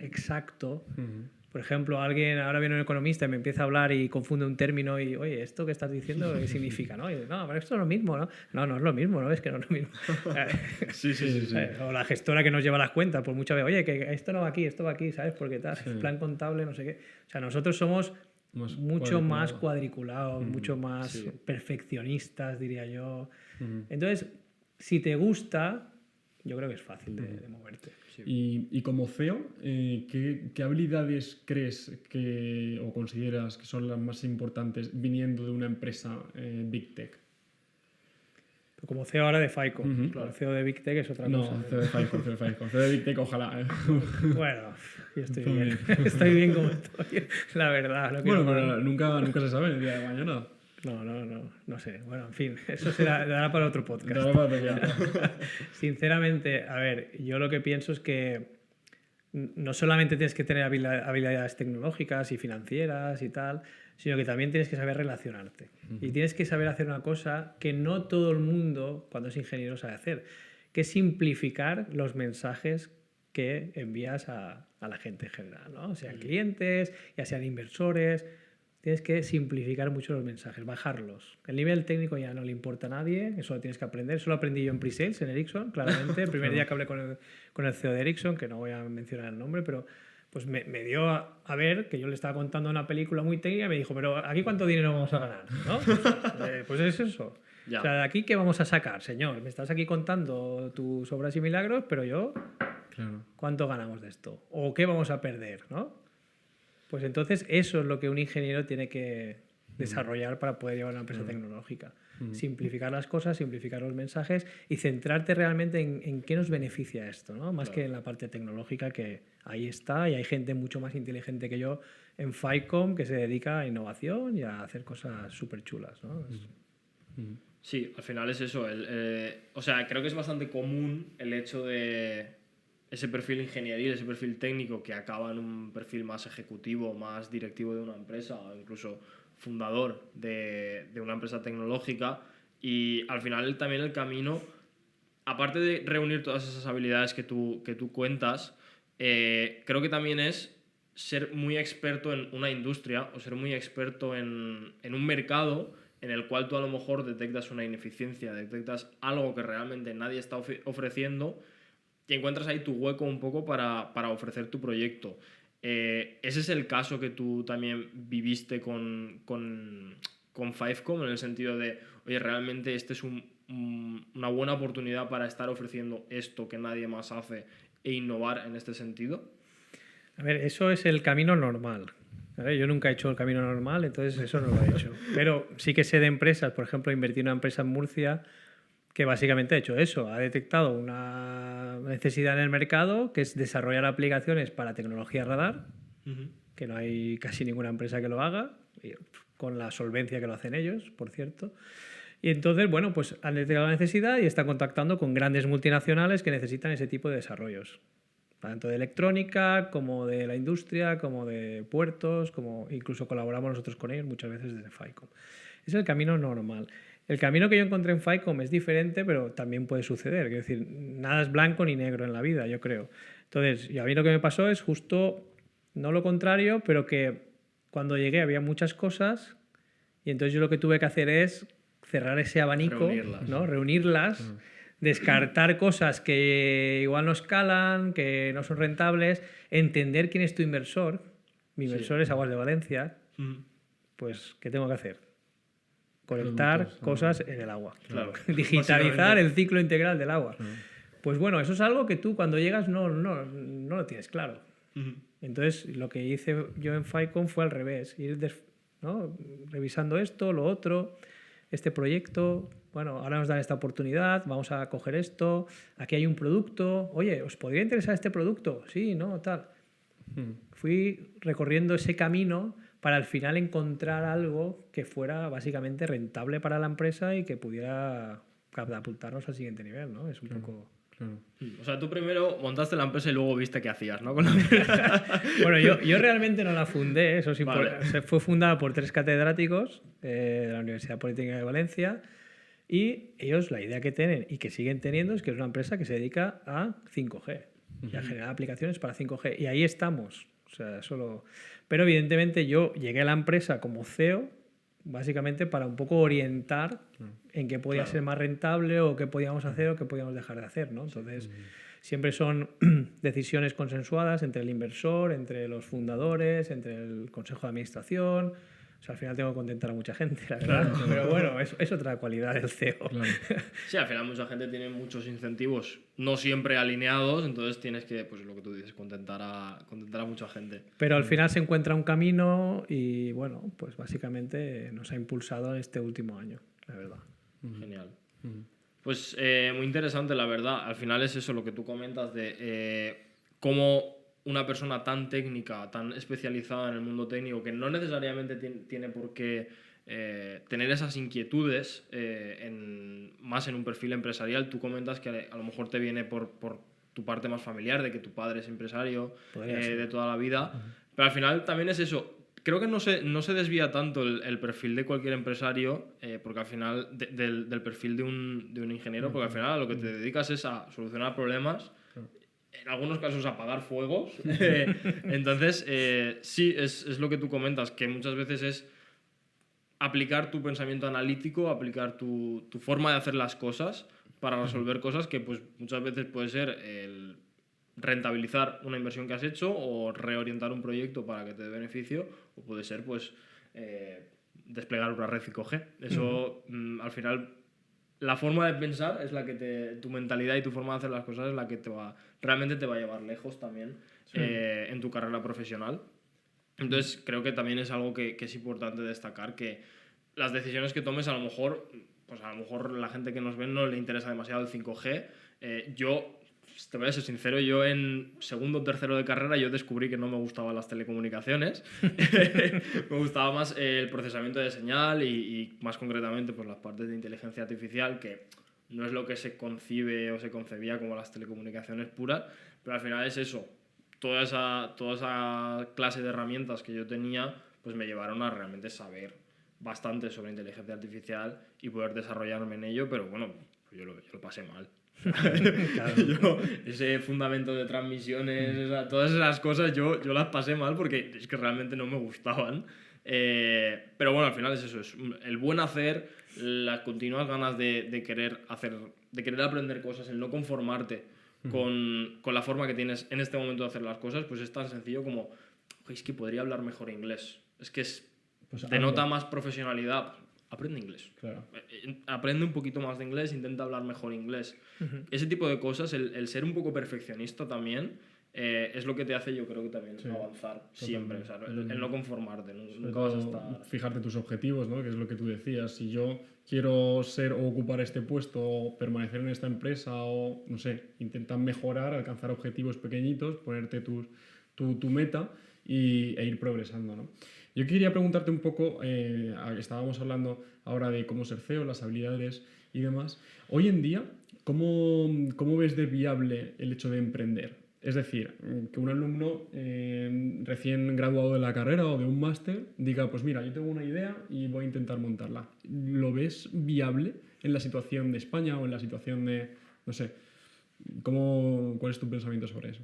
exacto. Por ejemplo, ahora viene un economista y me empieza a hablar y confunde un término y, oye, ¿esto que estás diciendo qué significa? ¿No? Y, no, pero esto es lo mismo, ¿no? No, no es lo mismo, ¿no? Es que no es lo mismo. Sí. O la gestora que nos lleva las cuentas, por muchas veces, oye, que esto no va aquí, esto va aquí, ¿sabes? Porque tal, plan contable, no sé qué. O sea, nosotros somos mucho más cuadriculados, mucho más perfeccionistas, diría yo. Entonces, si te gusta, yo creo que es fácil de moverte. Y como CEO, ¿qué habilidades crees o consideras que son las más importantes viniendo de una empresa Big Tech? Pero como CEO ahora de FICO, claro. CEO de Big Tech es otra cosa. No, CEO de FICO. CEO de Big Tech, ojalá. Bueno, yo estoy bien. Estoy bien como estoy, la verdad. Bueno, pero nunca se sabe el día de mañana. No sé. Bueno, en fin, eso dará para otro podcast. Sinceramente, a ver, yo lo que pienso es que no solamente tienes que tener habilidades tecnológicas y financieras y tal, sino que también tienes que saber relacionarte. Y tienes que saber hacer una cosa que no todo el mundo, cuando es ingeniero, sabe hacer, que es simplificar los mensajes que envías a la gente en general, ¿no? Sean clientes, ya sean inversores. Tienes que simplificar mucho los mensajes, bajarlos. El nivel técnico ya no le importa a nadie, eso lo tienes que aprender. Eso lo aprendí yo en pre-sales, en Ericsson, claramente. El primer día que hablé con el CEO de Ericsson, que no voy a mencionar el nombre, pero pues me dio a ver que yo le estaba contando una película muy técnica y me dijo, pero ¿aquí cuánto dinero vamos a ganar? ¿No? Pues es eso. Ya. O sea, ¿de aquí qué vamos a sacar, señor? Me estás aquí contando tus obras y milagros, pero yo, ¿cuánto ganamos de esto? ¿O qué vamos a perder? ¿No? Pues entonces eso es lo que un ingeniero tiene que desarrollar para poder llevar una empresa tecnológica. Simplificar las cosas, simplificar los mensajes y centrarte realmente en qué nos beneficia esto, ¿no? Más que en la parte tecnológica, que ahí está, y hay gente mucho más inteligente que yo en Ficom que se dedica a innovación y a hacer cosas súper chulas, ¿no? Sí, al final es eso. O sea, creo que es bastante común el hecho de ese perfil ingenieril, ese perfil técnico que acaba en un perfil más ejecutivo, más directivo de una empresa o incluso fundador de una empresa tecnológica. Y al final también el camino, aparte de reunir todas esas habilidades que tú cuentas, creo que también es ser muy experto en una industria o ser muy experto en un mercado en el cual tú a lo mejor detectas una ineficiencia, detectas algo que realmente nadie está ofreciendo y encuentras ahí tu hueco un poco para ofrecer tu proyecto. ¿Ese es el caso que tú también viviste con Fivecom, en el sentido de, oye, realmente este es una buena oportunidad para estar ofreciendo esto que nadie más hace e innovar en este sentido? A ver, eso es el camino normal. ¿Vale? Yo nunca he hecho el camino normal, entonces eso no lo he hecho. Pero sí que sé de empresas, por ejemplo, invertí en una empresa en Murcia que básicamente ha hecho eso, ha detectado una necesidad en el mercado, que es desarrollar aplicaciones para tecnología radar, que no hay casi ninguna empresa que lo haga, con la solvencia que lo hacen ellos, por cierto. Y entonces, bueno, pues han detectado la necesidad y están contactando con grandes multinacionales que necesitan ese tipo de desarrollos, tanto de electrónica como de la industria, como de puertos, como incluso colaboramos nosotros con ellos muchas veces desde Ficom. Es el camino normal. El camino que yo encontré en Ficom es diferente, pero también puede suceder. Es decir, nada es blanco ni negro en la vida, yo creo. Entonces, y a mí lo que me pasó es justo, no lo contrario, pero que cuando llegué había muchas cosas y entonces yo lo que tuve que hacer es cerrar ese abanico, reunirlas, descartar cosas que igual no escalan, que no son rentables, entender quién es tu inversor. Mi inversor es Aguas de Valencia. Pues, ¿qué tengo que hacer? Conectar cosas en el agua. Claro. Digitalizar el ciclo integral del agua. Pues bueno, eso es algo que tú cuando llegas no lo tienes claro. Entonces, lo que hice yo en Ficom fue al revés, ir revisando esto, lo otro, este proyecto. Bueno, ahora nos dan esta oportunidad, vamos a coger esto, aquí hay un producto, oye, ¿os podría interesar este producto? Sí, ¿no? Tal. Fui recorriendo ese camino para al final encontrar algo que fuera básicamente rentable para la empresa y que pudiera catapultarnos al siguiente nivel, ¿no? Es un poco... Claro. O sea, tú primero montaste la empresa y luego viste qué hacías, ¿no? Con la empresa. Bueno, yo realmente no la fundé, eso sí, Vale. fue fundada por 3 catedráticos de la Universidad Politécnica de Valencia y ellos la idea que tienen y que siguen teniendo es que es una empresa que se dedica a 5G y a generar aplicaciones para 5G y ahí estamos. O sea, Pero evidentemente yo llegué a la empresa como CEO básicamente para un poco orientar en qué podía ser más rentable o qué podíamos hacer o qué podíamos dejar de hacer, ¿no? Entonces, siempre son decisiones consensuadas entre el inversor, entre los fundadores, entre el consejo de administración. O sea, al final tengo que contentar a mucha gente, la verdad. Claro. Pero bueno, es otra cualidad del CEO. Claro. Sí, al final mucha gente tiene muchos incentivos no siempre alineados, entonces tienes que, pues lo que tú dices, contentar a mucha gente. Pero al final se encuentra un camino y bueno, pues básicamente nos ha impulsado en este último año, la verdad. Genial. Pues muy interesante, la verdad. Al final es eso lo que tú comentas de cómo una persona tan técnica, tan especializada en el mundo técnico, que no necesariamente tiene por qué tener esas inquietudes más en un perfil empresarial. Tú comentas que a lo mejor te viene por tu parte más familiar, de que tu padre es empresario de toda la vida, pero al final también es eso. Creo que no se desvía tanto el perfil de cualquier empresario, porque al final del perfil de un ingeniero, porque al final a lo que te dedicas es a solucionar problemas, en algunos casos apagar fuegos. Entonces, sí, es lo que tú comentas, que muchas veces es aplicar tu pensamiento analítico, aplicar tu forma de hacer las cosas para resolver cosas que pues, muchas veces puede ser el rentabilizar una inversión que has hecho o reorientar un proyecto para que te dé beneficio, o puede ser pues desplegar una red 5G. Eso al final, la forma de pensar es la que tu mentalidad y tu forma de hacer las cosas es la que realmente te va a llevar lejos también en tu carrera profesional. Entonces creo que también es algo que es importante destacar, que las decisiones que tomes a lo mejor la gente que nos ve no le interesa demasiado el 5G. Yo, te voy a ser sincero, yo en segundo o tercero de carrera yo descubrí que no me gustaban las telecomunicaciones. Me gustaba más el procesamiento de señal y más concretamente pues las partes de inteligencia artificial, que no es lo que se concibe o se concebía como las telecomunicaciones puras, pero al final es eso. Toda esa clase de herramientas que yo tenía pues me llevaron a realmente saber bastante sobre inteligencia artificial y poder desarrollarme en ello, pero bueno, pues yo lo pasé mal. Claro. Ese fundamento de transmisiones, todas esas cosas yo las pasé mal porque es que realmente no me gustaban. Pero bueno, al final es eso, es el buen hacer, las continuas ganas de querer hacer, de querer aprender cosas, el no conformarte con la forma que tienes en este momento de hacer las cosas, pues es tan sencillo como, es que podría hablar mejor inglés. Es que denota más profesionalidad. Aprende inglés. Claro. Aprende un poquito más de inglés, intenta hablar mejor inglés. Ese tipo de cosas, el ser un poco perfeccionista también, es lo que te hace, yo creo que también avanzar siempre. O sea, el no conformarte, nunca vas a estar... Fijarte tus objetivos, ¿no? Que es lo que tú decías. Si yo quiero ser o ocupar este puesto o permanecer en esta empresa o, no sé, intentar mejorar, alcanzar objetivos pequeñitos, ponerte tu meta e ir progresando, ¿no? Yo quería preguntarte un poco, estábamos hablando ahora de cómo ser CEO, las habilidades y demás. Hoy en día, ¿cómo ves de viable el hecho de emprender? Es decir, que un alumno recién graduado de la carrera o de un máster diga, pues mira, yo tengo una idea y voy a intentar montarla. ¿Lo ves viable en la situación de España o en la situación de, no sé, cuál es tu pensamiento sobre eso?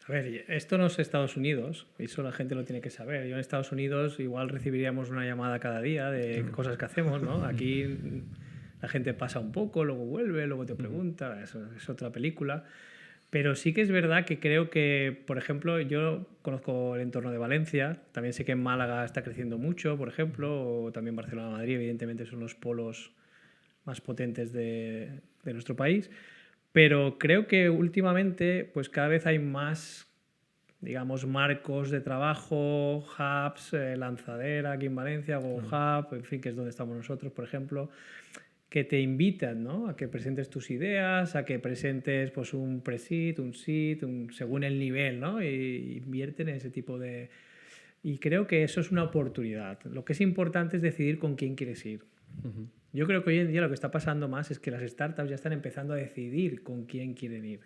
A ver, esto no es Estados Unidos, eso la gente lo tiene que saber. Yo en Estados Unidos igual recibiríamos una llamada cada día de cosas que hacemos, ¿no? Aquí la gente pasa un poco, luego vuelve, luego te pregunta, eso es otra película. Pero sí que es verdad que creo que, por ejemplo, yo conozco el entorno de Valencia, también sé que en Málaga está creciendo mucho, por ejemplo, o también Barcelona, Madrid, evidentemente son los polos más potentes de nuestro país. Pero creo que últimamente pues cada vez hay más, digamos, marcos de trabajo, hubs, Lanzadera aquí en Valencia, GoHub, en fin, que es donde estamos nosotros, por ejemplo, que te invitan, ¿no? A que presentes tus ideas, a que presentes pues, un pre-seed, un seed, según el nivel, ¿no? Y invierten en ese tipo de... Y creo que eso es una oportunidad. Lo que es importante es decidir con quién quieres ir. Yo creo que hoy en día lo que está pasando más es que las startups ya están empezando a decidir con quién quieren ir.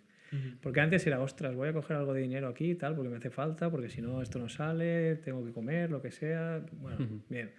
Porque antes era, ostras, voy a coger algo de dinero aquí y tal, porque me hace falta, porque si no esto no sale, tengo que comer, lo que sea. Bueno, bien.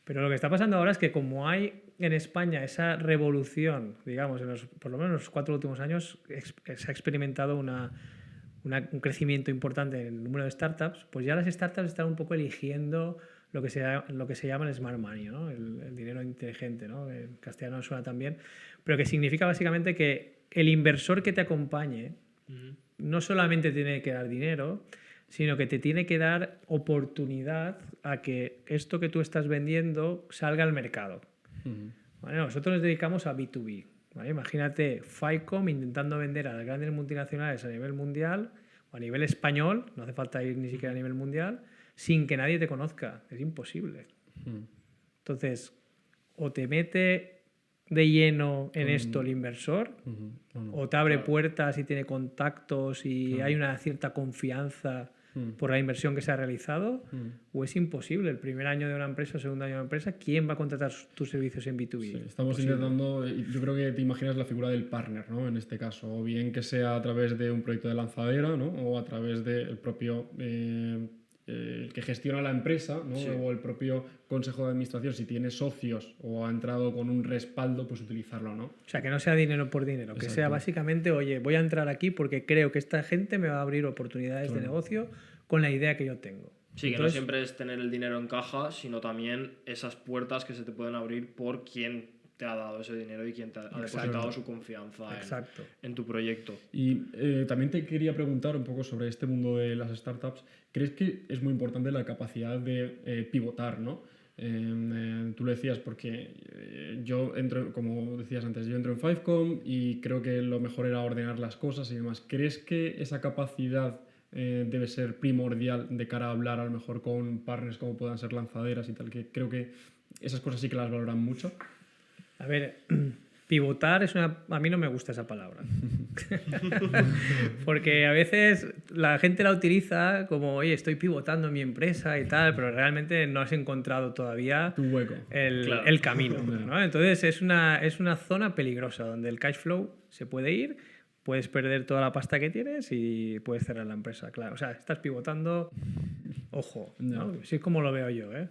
Pero lo que está pasando ahora es que como hay en España esa revolución, digamos, por lo menos en los 4 últimos años, se ha experimentado un crecimiento importante en el número de startups, pues ya las startups están un poco eligiendo lo que se llama el smart money, ¿no? el dinero inteligente, ¿no? En castellano suena también, pero que significa básicamente que el inversor que te acompañe no solamente tiene que dar dinero, sino que te tiene que dar oportunidad a que esto que tú estás vendiendo salga al mercado. ¿Vale? Nosotros nos dedicamos a B2B. ¿Vale? Imagínate Ficom intentando vender a las grandes multinacionales a nivel mundial o a nivel español, no hace falta ir ni siquiera a nivel mundial, sin que nadie te conozca. Es imposible. Entonces, o te mete de lleno en esto el inversor, o te abre puertas y tiene contactos y hay una cierta confianza por la inversión que se ha realizado, o es imposible. El primer año de una empresa o segundo año de una empresa, ¿quién va a contratar tus servicios en B2B? Sí, estamos intentando, yo creo que te imaginas la figura del partner, ¿no? En este caso, o bien que sea a través de un proyecto de lanzadera, ¿no? O a través del propio el que gestiona la empresa, ¿no? O el propio consejo de administración, si tiene socios o ha entrado con un respaldo, pues utilizarlo, ¿no? O sea, que no sea dinero por dinero. Exacto. Que sea básicamente, oye, voy a entrar aquí porque creo que esta gente me va a abrir oportunidades de negocio con la idea que yo tengo. Sí, entonces, que no siempre es tener el dinero en caja, sino también esas puertas que se te pueden abrir por quién te ha dado ese dinero y quién te ha depositado su confianza en tu proyecto. Y también te quería preguntar un poco sobre este mundo de las startups. ¿Crees que es muy importante la capacidad de pivotar, ¿no? Tú lo decías porque yo entro, como decías antes, yo entro en Fivecom y creo que lo mejor era ordenar las cosas y demás. ¿Crees que esa capacidad debe ser primordial de cara a hablar a lo mejor con partners como puedan ser lanzaderas y tal, que creo que esas cosas sí que las valoran mucho. A ver, pivotar a mí no me gusta esa palabra. Porque a veces la gente la utiliza como, oye, estoy pivotando mi empresa y tal, pero realmente no has encontrado todavía Tu hueco. el camino, ¿no? Entonces es una zona peligrosa donde el cash flow se puede ir, puedes perder toda la pasta que tienes y puedes cerrar la empresa, claro. O sea, estás pivotando, ojo, ¿no? Así es como lo veo yo, ¿eh?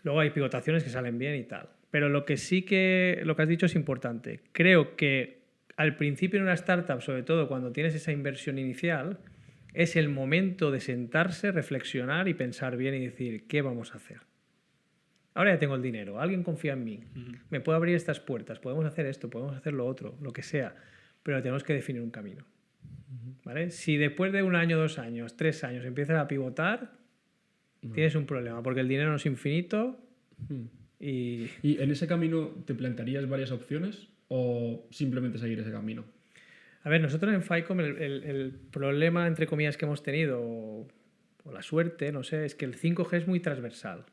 Luego hay pivotaciones que salen bien y tal. Pero lo que has dicho es importante. Creo que al principio en una startup, sobre todo cuando tienes esa inversión inicial, es el momento de sentarse, reflexionar y pensar bien y decir, ¿qué vamos a hacer? Ahora ya tengo el dinero, alguien confía en mí, me puede abrir estas puertas, podemos hacer esto, podemos hacer lo otro, lo que sea, pero tenemos que definir un camino. ¿Vale? Si después de 1 año, 2 años, 3 años empiezas a pivotar, tienes un problema, porque el dinero no es infinito. ¿Y en ese camino te plantearías varias opciones o simplemente seguir ese camino? A ver, nosotros en FICOM el problema, entre comillas, que hemos tenido, o la suerte, no sé, es que el 5G es muy transversal.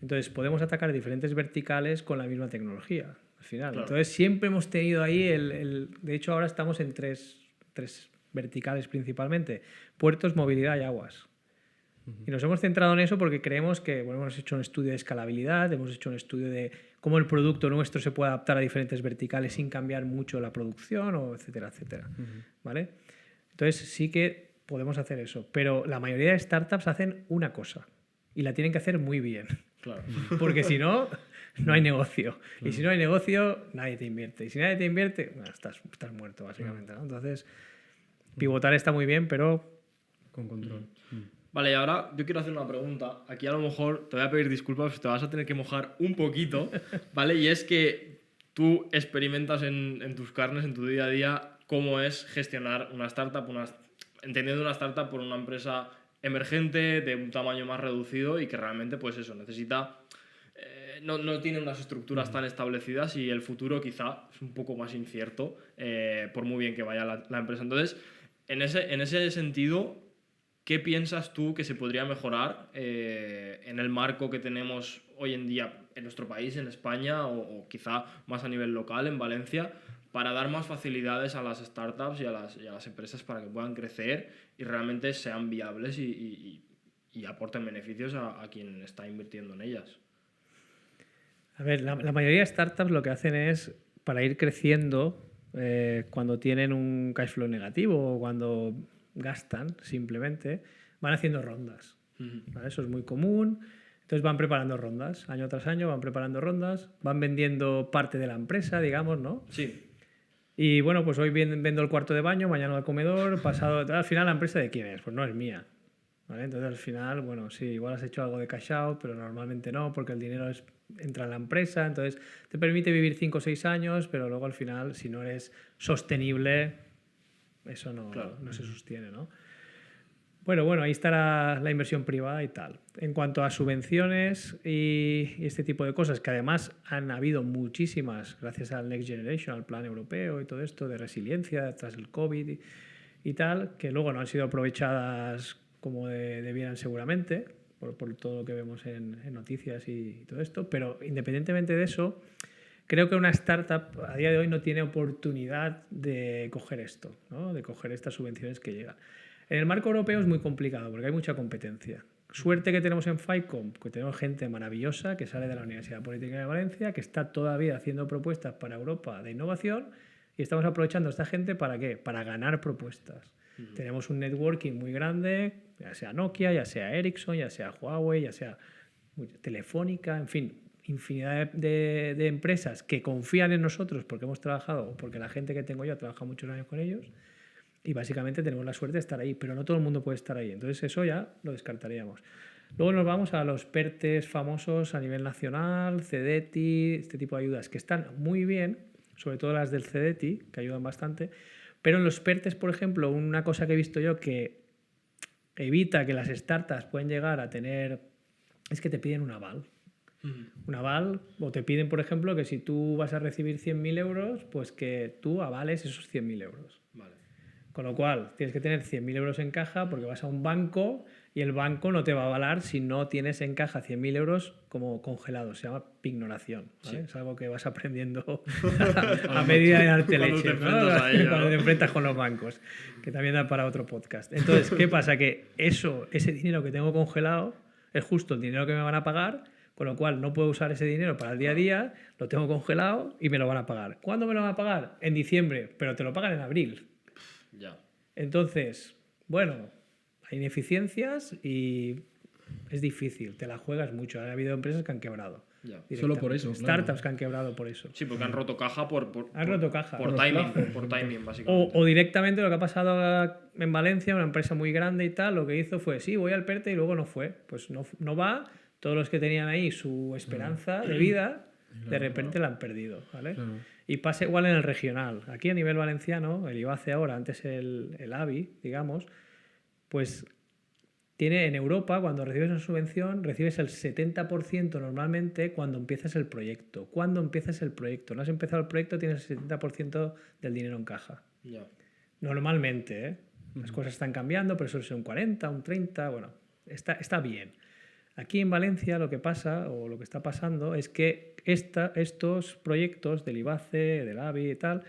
Entonces podemos atacar diferentes verticales con la misma tecnología, al final. Claro. Entonces siempre hemos tenido ahí de hecho ahora estamos en tres verticales principalmente: puertos, movilidad y aguas. Y nos hemos centrado en eso porque creemos que, bueno, hemos hecho un estudio de escalabilidad, hemos hecho un estudio de cómo el producto nuestro se puede adaptar a diferentes verticales sin cambiar mucho la producción, o etcétera, etcétera. ¿Vale? Entonces sí que podemos hacer eso, pero la mayoría de startups hacen una cosa y la tienen que hacer muy bien. Claro. Porque si no, no hay negocio. Y si no hay negocio, nadie te invierte. Y si nadie te invierte, bueno, estás muerto, básicamente, ¿no? Entonces, pivotar está muy bien, pero con control. Vale, y ahora yo quiero hacer una pregunta. Aquí a lo mejor te voy a pedir disculpas, te vas a tener que mojar un poquito, ¿vale? Y es que tú experimentas en tus carnes, en tu día a día, cómo es gestionar una startup, entendiendo una startup por una empresa emergente, de un tamaño más reducido y que realmente, pues eso, necesita... No tiene unas estructuras tan establecidas y el futuro quizá es un poco más incierto, por muy bien que vaya la empresa. Entonces, en ese sentido, ¿qué piensas tú que se podría mejorar en el marco que tenemos hoy en día en nuestro país, en España, o quizá más a nivel local, en Valencia, para dar más facilidades a las startups y a las empresas para que puedan crecer y realmente sean viables y aporten beneficios a quien está invirtiendo en ellas? A ver, la mayoría de startups lo que hacen es, para ir creciendo, cuando tienen un cash flow negativo o cuando gastan, simplemente, van haciendo rondas. ¿Vale? Eso es muy común. Entonces van preparando rondas, año tras año van preparando rondas, van vendiendo parte de la empresa, digamos, ¿no? Sí. Y bueno, pues hoy vendo el cuarto de baño, mañana el comedor, pasado... Al final, ¿la empresa de quién es? Pues no es mía. ¿Vale? Entonces al final, bueno, sí, igual has hecho algo de cash out, pero normalmente no, porque el dinero entra en la empresa, entonces te permite vivir 5 o 6 años, pero luego al final, si no eres sostenible, eso no se sostiene, ¿no? Bueno, ahí estará la inversión privada y tal. En cuanto a subvenciones y este tipo de cosas, que además han habido muchísimas gracias al Next Generation, al plan europeo y todo esto de resiliencia tras el COVID y tal, que luego no han sido aprovechadas como debieran seguramente, por todo lo que vemos en noticias y todo esto, pero independientemente de eso, creo que una startup a día de hoy no tiene oportunidad de coger esto, ¿no? De coger estas subvenciones que llegan. En el marco europeo es muy complicado porque hay mucha competencia. Suerte que tenemos en FICOM, que tenemos gente maravillosa que sale de la Universidad Politécnica de Valencia, que está todavía haciendo propuestas para Europa de innovación, y estamos aprovechando a esta gente ¿para qué? Para ganar propuestas. Tenemos un networking muy grande, ya sea Nokia, ya sea Ericsson, ya sea Huawei, ya sea Telefónica, en fin, infinidad de empresas que confían en nosotros porque hemos trabajado, porque la gente que tengo yo ha trabajado muchos años con ellos, y básicamente tenemos la suerte de estar ahí, pero no todo el mundo puede estar ahí, entonces eso ya lo descartaríamos. Luego nos vamos a los PERTES famosos a nivel nacional, CEDETI, este tipo de ayudas que están muy bien, sobre todo las del CEDETI, que ayudan bastante, pero en los PERTES, por ejemplo, una cosa que he visto yo que evita que las startups puedan llegar a tener es que te piden un aval. Un aval, o te piden, por ejemplo, que si tú vas a recibir 100.000 euros, pues que tú avales esos 100.000 euros. Vale. Con lo cual, tienes que tener 100.000 euros en caja porque vas a un banco y el banco no te va a avalar si no tienes en caja 100.000 euros como congelados. Se llama pignoración. ¿Vale? Sí. Es algo que vas aprendiendo a medida de darte leche, cuando te enfrentas con los bancos, que también da para otro podcast. Entonces, ¿qué pasa? Que ese dinero que tengo congelado es justo el dinero que me van a pagar, con lo cual no puedo usar ese dinero para el día a día, lo tengo congelado y me lo van a pagar. ¿Cuándo me lo van a pagar? En diciembre, pero te lo pagan en abril. Ya. Entonces, bueno, hay ineficiencias y es difícil, te la juegas mucho. Ha habido empresas que han quebrado. Solo por eso. Startups claro. que han quebrado por eso. Sí, porque han roto caja por timing, básicamente. O directamente lo que ha pasado en Valencia, una empresa muy grande y tal, lo que hizo fue, sí, voy al PERTE y luego no fue. Pues no va, todos los que tenían ahí su esperanza de vida, de repente la han perdido, ¿vale? Claro. Y pasa igual en el regional. Aquí a nivel valenciano, el IBACE ahora, antes el ABI, digamos, pues tiene en Europa, cuando recibes una subvención, recibes el 70% normalmente cuando empiezas el proyecto. Cuando empiezas el proyecto. No has empezado el proyecto, tienes el 70% del dinero en caja. Ya. Normalmente, ¿eh? Las cosas están cambiando, pero suele ser un 40, un 30, bueno, está bien. Aquí en Valencia lo que pasa, o lo que está pasando, es que estos proyectos del IBACE, del ABI y tal,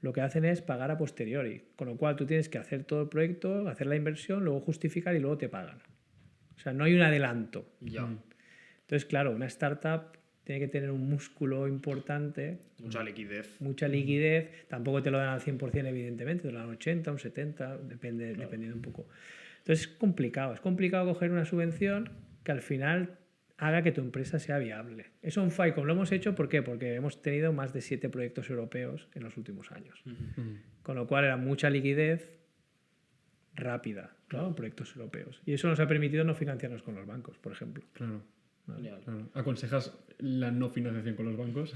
lo que hacen es pagar a posteriori. Con lo cual tú tienes que hacer todo el proyecto, hacer la inversión, luego justificar y luego te pagan. O sea, no hay un adelanto. Ya. Entonces, claro, una startup tiene que tener un músculo importante. Mucha liquidez. Mucha liquidez. Tampoco te lo dan al 100%, evidentemente. Te lo dan 80, un 70, dependiendo un poco. Entonces, es complicado. Es complicado coger una subvención que al final haga que tu empresa sea viable. Eso en FICOM lo hemos hecho, ¿por qué? Porque hemos tenido más de 7 proyectos europeos en los últimos años. Con lo cual era mucha liquidez rápida, ¿no? Proyectos europeos. Y eso nos ha permitido no financiarnos con los bancos, por ejemplo. Claro. ¿Vale? Claro. ¿Aconsejas la no financiación con los bancos?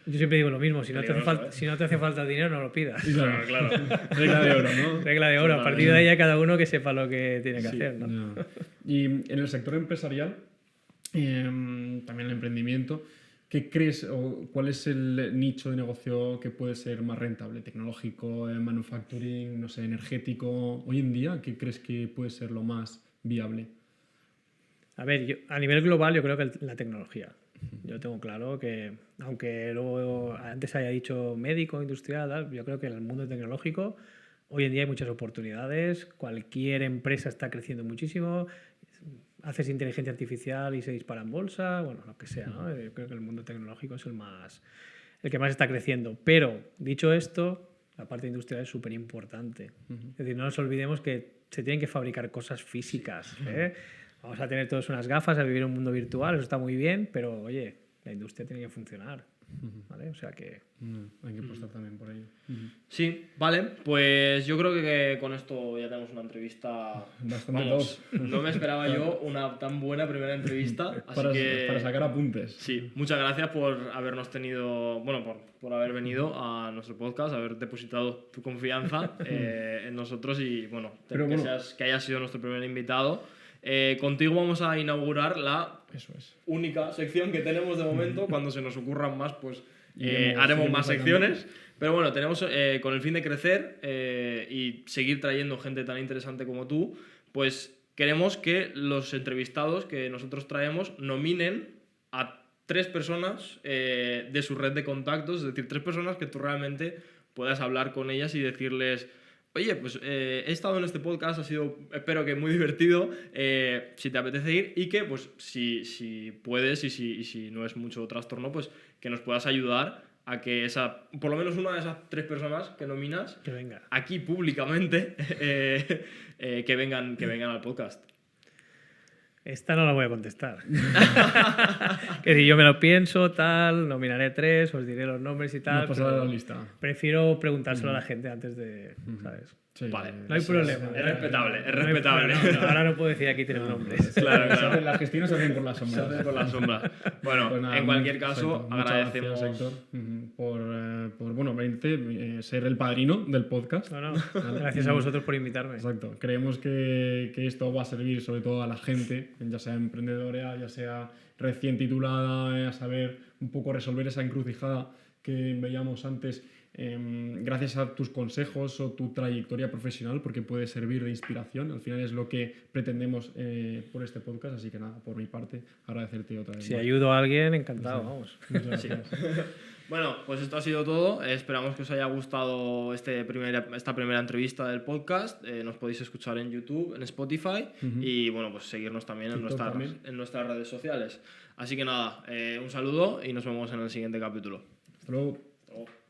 Yo siempre digo lo mismo, si no te hace falta dinero, no lo pidas. Claro. Regla de oro, ¿no? Regla de oro. A partir de ahí ya cada uno que sepa lo que tiene que hacer, ¿no? No. Y en el sector empresarial, también el emprendimiento, ¿qué crees o cuál es el nicho de negocio que puede ser más rentable? ¿Tecnológico, manufacturing, no sé, energético? Hoy en día, ¿qué crees que puede ser lo más viable? A ver, a nivel global yo creo que la tecnología. Yo tengo claro que, aunque luego antes haya dicho médico, industrial, yo creo que en el mundo tecnológico hoy en día hay muchas oportunidades, cualquier empresa está creciendo muchísimo, haces inteligencia artificial y se dispara en bolsa, bueno, lo que sea, ¿no? Yo creo que el mundo tecnológico es el que más está creciendo. Pero, dicho esto, la parte industrial es súper importante. Es decir, no nos olvidemos que se tienen que fabricar cosas físicas, ¿eh? Vamos a tener todos unas gafas, a vivir en un mundo virtual, eso está muy bien, pero oye, la industria tiene que funcionar, ¿vale? O sea que... hay que apostar también por ello. Sí, vale, pues yo creo que con esto ya tenemos una entrevista. Bastante top. No me esperaba yo una tan buena primera entrevista. Así para sacar apuntes. Sí, muchas gracias por habernos tenido, bueno, por haber venido a nuestro podcast, haber depositado tu confianza en nosotros y bueno, que hayas sido nuestro primer invitado. Contigo vamos a inaugurar la única sección que tenemos de momento. Cuando se nos ocurran más, pues haremos más secciones. Pero bueno, tenemos con el fin de crecer y seguir trayendo gente tan interesante como tú, pues queremos que los entrevistados que nosotros traemos nominen a 3 personas de su red de contactos, es decir, 3 personas que tú realmente puedas hablar con ellas y decirles: oye, pues he estado en este podcast, ha sido, espero que muy divertido, si te apetece ir, y que, pues, si puedes y si no es mucho trastorno, pues que nos puedas ayudar a que por lo menos una de esas 3 personas que nominas, que venga aquí públicamente, que vengan al podcast. Esta no la voy a contestar. Que si yo me lo pienso, tal, nominaré 3, os diré los nombres y tal. La lista. Prefiero preguntárselo a la gente antes de, ¿sabes? Sí, vale, no hay problema. Es respetable. Ahora no puedo decir aquí 3 nombres. Claro. Las gestiones se hacen por las sombras. Se hacen por las sombras. Bueno, pues nada, en cualquier caso, agradecemos... Muchas gracias, Héctor, por venirte, ser el padrino del podcast. No. Gracias a vosotros por invitarme. Exacto. Creemos que esto va a servir sobre todo a la gente, ya sea emprendedora, ya sea recién titulada, a saber un poco resolver esa encrucijada que veíamos antes, gracias a tus consejos o tu trayectoria profesional, porque puede servir de inspiración. Al final es lo que pretendemos por este podcast, así que nada, por mi parte, agradecerte otra vez. Si ayudo a alguien, encantado, Sí. vamos. Muchas gracias. Bueno, pues esto ha sido todo. Esperamos que os haya gustado esta primera entrevista del podcast. Nos podéis escuchar en YouTube, en Spotify y bueno, pues seguirnos también en nuestras redes sociales. Así que nada, un saludo y nos vemos en el siguiente capítulo. Hasta luego. Hasta luego.